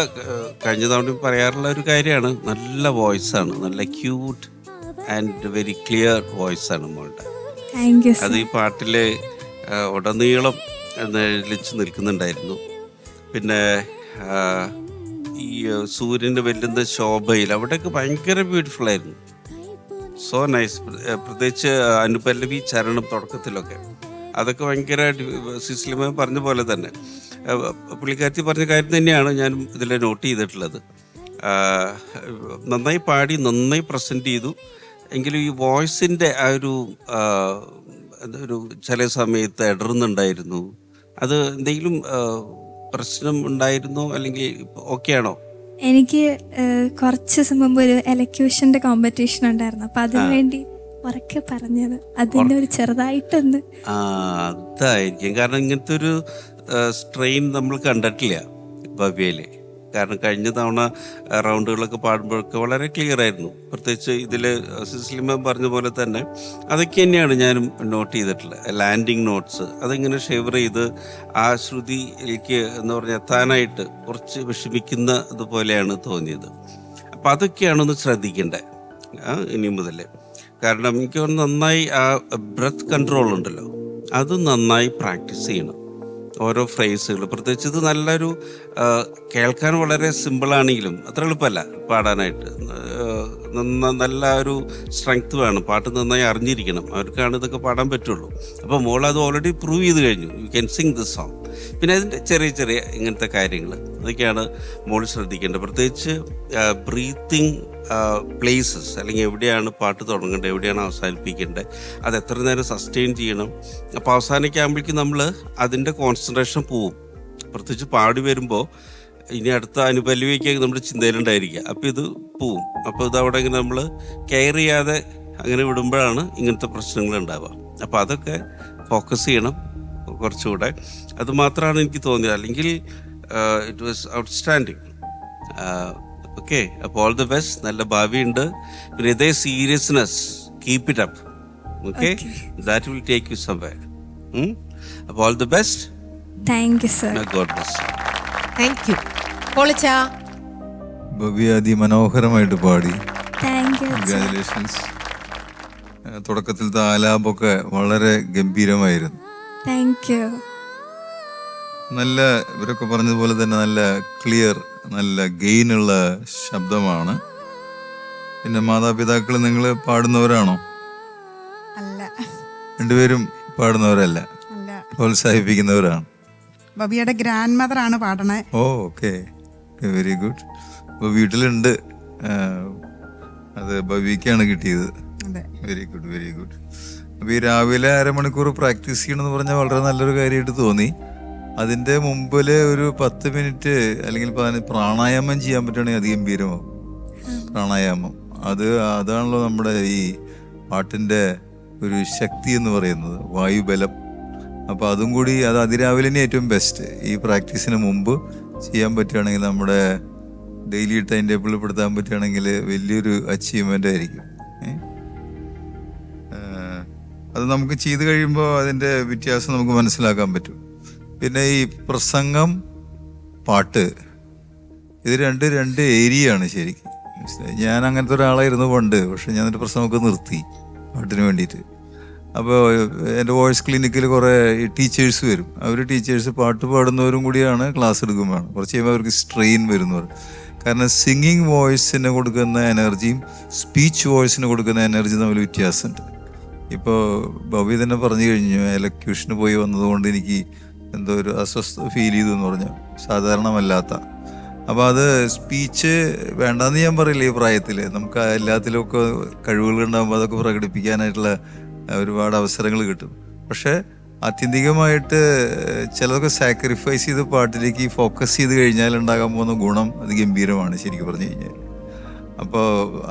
കഴിഞ്ഞ തവണ പറയാറുള്ള ഒരു കാര്യമാണ്, നല്ല വോയിസാണ്, നല്ല ക്യൂട്ട് ആൻഡ് വെരി ക്ലിയർ വോയിസാണ് മോളുടെ. അത് ഈ പാട്ടിലെ ഉടനീളം എഴുന്നള്ളിച്ച് നിൽക്കുന്നുണ്ടായിരുന്നു. പിന്നെ ഈ സൂര്യൻ്റെ വെല്ലുന്ന ശോഭയിൽ അവിടെയൊക്കെ ഭയങ്കര ബ്യൂട്ടിഫുൾ ആയിരുന്നു. So nice. പ്രത്യേകിച്ച് അനുപല്ലവി ചരണം തുടക്കത്തിലൊക്കെ അതൊക്കെ ഭയങ്കര സിസ്ലിമ പറഞ്ഞ പോലെ തന്നെ പുള്ളിക്കാരത്തി പറഞ്ഞ കാര്യം തന്നെയാണ് ഞാൻ ഇതിൽ നോട്ട് ചെയ്തിട്ടുള്ളത്. നന്നായി പാടി, നന്നായി പ്രസൻറ്റ് ചെയ്തു. എങ്കിലും ഈ വോയിസിൻ്റെ ആ ഒരു ചില സമയത്ത് ഇടറുന്നുണ്ടായിരുന്നു. അത് എന്തെങ്കിലും പ്രശ്നം ഉണ്ടായിരുന്നോ അല്ലെങ്കിൽ ഓക്കെ ആണോ? എനിക്ക് കുറച്ച് ദിവസം മുമ്പ് ഒരു എലക്യൂഷന്റെ കോമ്പറ്റീഷൻ ഉണ്ടായിരുന്നു. അപ്പൊ അതിനു വേണ്ടി ഉറക്കെ പറഞ്ഞത്, അതിന്റെ ഒരു ചെറുതായിട്ടൊന്ന് അതായിരിക്കും. കാരണം ഇങ്ങനത്തെ ഒരു സ്ട്രെയിൻ നമ്മൾ കണ്ടിട്ടില്ല ഭവ്യയില്. കാരണം കഴിഞ്ഞ തവണ റൗണ്ടുകളൊക്കെ പാടുമ്പോഴൊക്കെ വളരെ ക്ലിയർ ആയിരുന്നു. പ്രത്യേകിച്ച് ഇതിൽ സിസ്ലിമ പറഞ്ഞ പോലെ തന്നെ അതൊക്കെ തന്നെയാണ് ഞാനും നോട്ട് ചെയ്തിട്ടുള്ളത്. ലാൻഡിങ് നോട്ട്സ് അതിങ്ങനെ ഷെവർ ചെയ്ത് ആ ശ്രുതിയിലേക്ക് എന്ന് പറഞ്ഞാൽ എത്താനായിട്ട് കുറച്ച് വിഷമിക്കുന്ന ഇതുപോലെയാണ് തോന്നിയത്. അപ്പം അതൊക്കെയാണ് ഒന്ന് ശ്രദ്ധിക്കേണ്ടത് ഇനി മുതൽ. കാരണം എനിക്ക് നന്നായി ആ ബ്രെത്ത് കൺട്രോൾ ഉണ്ടല്ലോ, അത് നന്നായി പ്രാക്ടീസ് ചെയ്യണം. ഓരോ ഫ്രേസുകൾ, പ്രത്യേകിച്ച് ഇത് നല്ലൊരു കേൾക്കാൻ വളരെ സിമ്പിളാണെങ്കിലും അത്ര എളുപ്പമല്ല പാടാനായിട്ട്. നല്ല ഒരു സ്ട്രെങ്ത് വേണം, പാട്ട് നന്നായി അറിഞ്ഞിരിക്കണം, അവർക്കാണ് ഇതൊക്കെ പാടാൻ പറ്റുള്ളൂ. അപ്പോൾ മോൾ അത് ഓൾറെഡി പ്രൂവ് ചെയ്ത് കഴിഞ്ഞു, you can Singh this song. പിന്നെ അതിൻ്റെ ചെറിയ ചെറിയ ഇങ്ങനത്തെ കാര്യങ്ങൾ അതൊക്കെയാണ് മോൾ ശ്രദ്ധിക്കേണ്ടത്. പ്രത്യേകിച്ച് ബ്രീത്തിങ് പ്ലേസസ്, അല്ലെങ്കിൽ എവിടെയാണ് പാട്ട് തുടങ്ങേണ്ടത്, എവിടെയാണ് അവസാനിപ്പിക്കേണ്ടത്, അത് എത്ര നേരം സസ്റ്റെയിൻ ചെയ്യണം. അപ്പോൾ അവസാനിക്കാകുമ്പോഴേക്കും നമ്മൾ അതിൻ്റെ കോൺസെൻട്രേഷൻ പോവും. പ്രത്യേകിച്ച് പാടി വരുമ്പോൾ ഇനി അടുത്ത അനുപല്ലവിയൊക്കെ നമ്മുടെ ചിന്തയിലുണ്ടായിരിക്കുക, അപ്പോൾ ഇത് പോവും. അപ്പോൾ ഇത് അവിടെ ഇങ്ങനെ നമ്മൾ കെയർ ചെയ്യാതെ അങ്ങനെ വിടുമ്പോഴാണ് ഇങ്ങനത്തെ പ്രശ്നങ്ങൾ ഉണ്ടാവുക. അപ്പോൾ അതൊക്കെ ഫോക്കസ് ചെയ്യണം കുറച്ചുകൂടെ. അത് മാത്രമാണ് എനിക്ക് തോന്നിയത്. അല്ലെങ്കിൽ ഇറ്റ് വാസ് ഔട്ട്സ്റ്റാൻഡിങ്. ഓക്കെ, അപ്പോൾ ഓൾ ദി ബെസ്റ്റ്. നല്ല ഭാവിയുണ്ട്. പിന്നെ ഇതേ seriousness keep it up. Okay, that will take you somewhere. അപ്പോൾ all the best. Thank you sir. God bless. Thank you. പൊളിച്ചാ ഭവ്യ അതിമനോഹരമായിട്ട് പാടി. കൺഗ്രാജുലേഷൻസ്. തുടക്കത്തിലത്തെ ആലാപൊക്കെ വളരെ ഗംഭീരമായിരുന്നു. നല്ല, ഇവരൊക്കെ പറഞ്ഞതുപോലെ തന്നെ നല്ല ക്ലിയർ, നല്ല ഗെയിനുള്ള ശബ്ദമാണ്. പിന്നെ മാതാപിതാക്കൾ നിങ്ങൾ പാടുന്നവരാണോ? അല്ല. രണ്ടുപേരും പാടുന്നവരല്ല, അല്ല. പ്രോത്സാഹിപ്പിക്കുന്നവരാണ്. ബബിയുടെ ഗ്രാൻഡ് മദർ ആണ് പാടണേ. ഓ, ഓക്കെ, വെരി ഗുഡ്. അപ്പോൾ വീട്ടിലുണ്ട്, അത് ബബിക്കാണ് കിട്ടിയത്. അതെ. Very good, very good. അപ്പോൾ ഈ രാവിലെ അരമണിക്കൂർ പ്രാക്ടീസ് ചെയ്യണമെന്ന് പറഞ്ഞാൽ വളരെ നല്ലൊരു കാര്യമായിട്ട് തോന്നി. അതിൻ്റെ മുമ്പിൽ ഒരു 10 മിനിറ്റ് അല്ലെങ്കിൽ പ്രാണായാമം ചെയ്യാൻ പറ്റുകയാണെങ്കിൽ അധികം ഗംഭീരമാവും. പ്രാണായാമം അതാണല്ലോ നമ്മുടെ ഈ പാട്ടിൻ്റെ ഒരു ശക്തി എന്ന് പറയുന്നത്, വായുബലം. അപ്പോൾ അതും കൂടി അത് അതിരാവിലെ തന്നെ ഏറ്റവും ബെസ്റ്റ്. ഈ പ്രാക്ടീസിന് മുമ്പ് ചെയ്യാൻ പറ്റുകയാണെങ്കിൽ, നമ്മുടെ ഡെയിലി ടൈം ടേബിളിൽ പെടുത്താൻ പറ്റുകയാണെങ്കിൽ വലിയൊരു അച്ചീവ്മെൻ്റ് ആയിരിക്കും. അത് നമുക്ക് ചെയ്ത് കഴിയുമ്പോൾ അതിൻ്റെ വ്യത്യാസം നമുക്ക് മനസ്സിലാക്കാൻ പറ്റും. പിന്നെ ഈ പ്രസംഗം, പാട്ട്, ഇത് രണ്ട് ഏരിയയാണ് ശരിക്കും. ഞാൻ അങ്ങനത്തെ ഒരാളായിരുന്നു പണ്ട്. പക്ഷെ ഞാൻ എൻ്റെ പ്രസംഗമൊക്കെ നിർത്തി പാട്ടിന് വേണ്ടിയിട്ട്. അപ്പോൾ എൻ്റെ വോയിസ് ക്ലിനിക്കിൽ കുറേ ടീച്ചേഴ്സ് വരും. ടീച്ചേഴ്സ് പാട്ട് പാടുന്നവരും കൂടിയാണ് ക്ലാസ് എടുക്കുമ്പോഴാണ്. കുറച്ച് കഴിയുമ്പോൾ അവർക്ക് സ്ട്രെയിൻ വരുന്നവർ. കാരണം സിംഗിങ് വോയിസിന് കൊടുക്കുന്ന എനർജിയും സ്പീച്ച് വോയിസിന് കൊടുക്കുന്ന എനർജി തമ്മിൽ വ്യത്യാസമുണ്ട്. ഇപ്പോൾ ബബി തന്നെ പറഞ്ഞു കഴിഞ്ഞു, എലക്യൂഷന് പോയി വന്നതുകൊണ്ട് എനിക്ക് എന്തോ ഒരു അസ്വസ്ഥ ഫീൽ ചെയ്തു എന്ന് പറഞ്ഞു, സാധാരണമല്ലാത്ത. അപ്പോൾ അത് സ്പീച്ച് വേണ്ടാന്ന് ഞാൻ പറയില്ല. ഈ പ്രായത്തിൽ നമുക്ക് എല്ലാത്തിലുമൊക്കെ കഴിവുകൾ ഉണ്ടാകുമ്പോൾ അതൊക്കെ പ്രകടിപ്പിക്കാനായിട്ടുള്ള ഒരുപാട് അവസരങ്ങൾ കിട്ടും. പക്ഷേ ആത്യന്തികമായിട്ട് ചിലതൊക്കെ സാക്രിഫൈസ് ചെയ്ത് പാട്ടിലേക്ക് ഫോക്കസ് ചെയ്ത് കഴിഞ്ഞാൽ ഉണ്ടാകാൻ പോകുന്ന ഗുണം അത് ഗംഭീരമാണ് ശരിക്കും പറഞ്ഞു കഴിഞ്ഞാൽ. അപ്പോൾ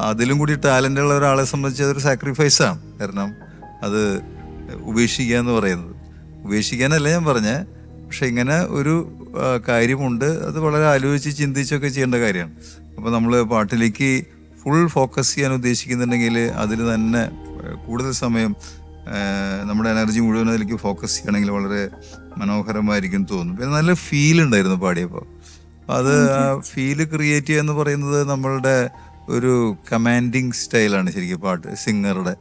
അതിലും കൂടി ടാലൻ്റ് ഉള്ള ഒരാളെ സംബന്ധിച്ച് അതൊരു സാക്രിഫൈസാണ്. കാരണം അത് ഉപേക്ഷിക്കുക എന്ന് പറയുന്നത്, ഉപേക്ഷിക്കാനല്ല ഞാൻ പറഞ്ഞത്, പക്ഷെ ഇങ്ങനെ ഒരു കാര്യമുണ്ട്. അത് വളരെ ആലോചിച്ച് ചിന്തിച്ചൊക്കെ ചെയ്യേണ്ട കാര്യമാണ്. അപ്പോൾ നമ്മൾ പാട്ടിലേക്ക് ഫുൾ ഫോക്കസ് ചെയ്യാൻ ഉദ്ദേശിക്കുന്നുണ്ടെങ്കിൽ അതിൽ തന്നെ കൂടുതൽ സമയം നമ്മുടെ എനർജി മുഴുവൻ അതിലേക്ക് ഫോക്കസ് ചെയ്യണമെങ്കിൽ വളരെ മനോഹരമായിരിക്കും തോന്നും. പിന്നെ നല്ല ഫീൽ ഉണ്ടായിരുന്നു പാടിയപ്പോൾ. അത് ഫീല് ക്രിയേറ്റ് ചെയ്യുക എന്ന് പറയുന്നത് നമ്മളുടെ ഒരു കമാൻഡിങ് സ്റ്റൈലാണ് ശരിക്കും പാട്ട് സിംഗറുടെ.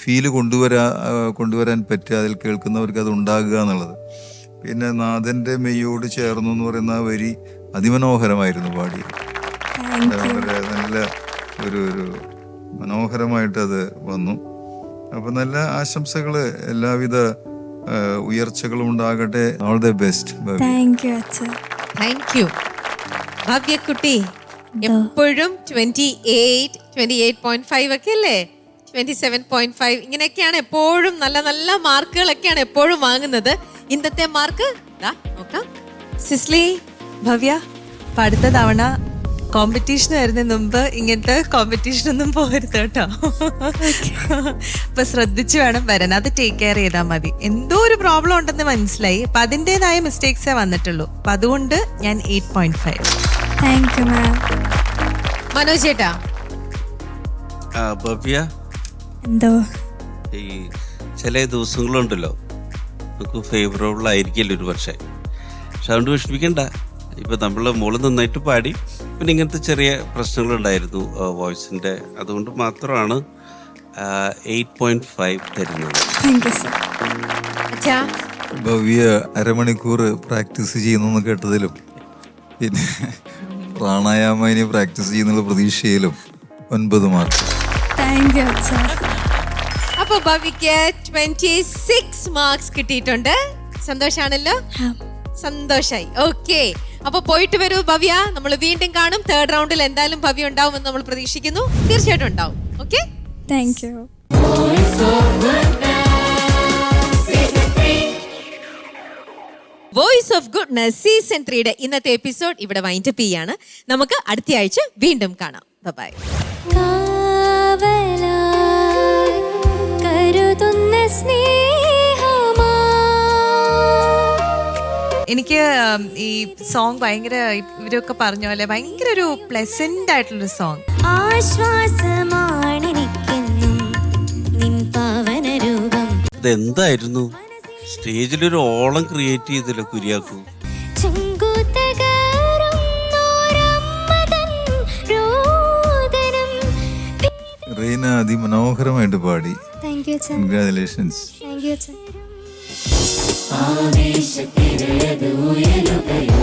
ഫീല് കൊണ്ടുവരാൻ പറ്റുക, അതിൽ കേൾക്കുന്നവർക്ക് അത് ഉണ്ടാകുക എന്നുള്ളത്. പിന്നെ നാഥൻ്റെ മെയ്യോട് ചേർന്നു എന്ന് പറയുന്ന ആ വരി അതിമനോഹരമായിരുന്നു പാടിയത്. വളരെ നല്ല ഒരു മനോഹരമായിട്ടത് വന്നു. അപ്പം നല്ല ആശംസകൾ, എല്ലാവിധ ഉയർച്ചകളും ഉണ്ടാകട്ടെ. All the best. Thank you ഭാഗ്യക്കുട്ടി. എപ്പോഴും 28.5 ഒക്കെ അല്ലേ, 27.5 ഇങ്ങനെയൊക്കെയാണ് എപ്പോഴും. നല്ല നല്ല മാർക്കുകളൊക്കെയാണ് എപ്പോഴും വാങ്ങുന്നത്. ഇന്നത്തെ മാർക്ക് നോക്കാം. സിസ്ലി, ഭവ്യ, അടുത്ത തവണ കോമ്പറ്റീഷൻ വരുന്നതിന് മുമ്പ് ഇങ്ങനത്തെ കോമ്പറ്റീഷൻ ഒന്നും പോകരുത് കേട്ടോ. അപ്പൊ ശ്രദ്ധിച്ചു വേണം വരാൻ. അത് ടേക്ക് കെയർ ചെയ്താൽ മതി. എന്തോ ഒരു പ്രോബ്ലം ഉണ്ടെന്ന് മനസ്സിലായി. അപ്പൊ അതിൻ്റെതായ മിസ്റ്റേക്സേ വന്നിട്ടുള്ളൂ. അപ്പൊ അതുകൊണ്ട് ഞാൻ 8.5. Thank you ma'am. മനോജ് ചേട്ടാ. ഭവ്യ, എന്തോ ഈ ചില ദിവസങ്ങളുണ്ടല്ലോ നമുക്ക് ഫേവറബിൾ ആയിരിക്കില്ല ഒരു പക്ഷേ. പക്ഷെ അതുകൊണ്ട് വിഷമിക്കണ്ട. ഇപ്പം നമ്മൾ മോള് നന്നായിട്ട് പാടി. പിന്നെ ഇങ്ങനത്തെ ചെറിയ പ്രശ്നങ്ങളുണ്ടായിരുന്നു വോയിസിൻ്റെ. അതുകൊണ്ട് മാത്രമാണ് 8.5 തരുന്നത്. ഭവ്യ അരമണിക്കൂർ പ്രാക്ടീസ് ചെയ്യുന്നു കേട്ടതിലും പിന്നെ പ്രാണായാമ ഇനി പ്രാക്ടീസ് ചെയ്യുന്നുള്ള പ്രതീക്ഷയിലും 9 മാർക്ക്. താങ്ക് യു അച്ഛാ. അപ്പൊ ഭവിക്ക് 26 മാർക്സ് കിട്ടിയിട്ടുണ്ട്. സന്തോഷാണല്ലോ? സന്തോഷായി. ഓക്കെ, അപ്പൊ പോയിട്ട് വരൂ ഭവ്യ. നമ്മൾ വീണ്ടും കാണും. 3rd റൗണ്ടിൽ എന്തായാലും ഭവ്യ ഉണ്ടാവുമെന്ന് നമ്മൾ പ്രതീക്ഷിക്കുന്നു. തീർച്ചയായിട്ടും ഉണ്ടാവും. Okay, thank you. Voice of goodness season 3യുടെ ഇന്നത്തെ എപ്പിസോഡ് ഇവിടെ വൈൻഡപ്പ് ചെയ്യാണ്. നമുക്ക് അടുത്ത ആഴ്ച വീണ്ടും കാണാം. ബൈ. എനിക്ക് ഈ സോങ് ഭയങ്കര, ഇവരൊക്കെ പറഞ്ഞ പോലെ ഭയങ്കര ഒരു പ്ലസന്റ് ആയിട്ടുള്ളൊരു സോങ്. ഇതെന്തായിരുന്നു? സ്റ്റേജിലൊരു ഓളം ക്രിയേറ്റ് ചെയ്തല്ലോ കുര്യാക്കു. റീന അതിമനോഹരമായിട്ട് പാടി. താങ്ക് യു അച്ഛൻ. കൺഗ്രാജുലേഷൻസ്. താങ്ക് യു അച്ഛൻ. ആവേശത്തിരയത് ഉയരുകയാ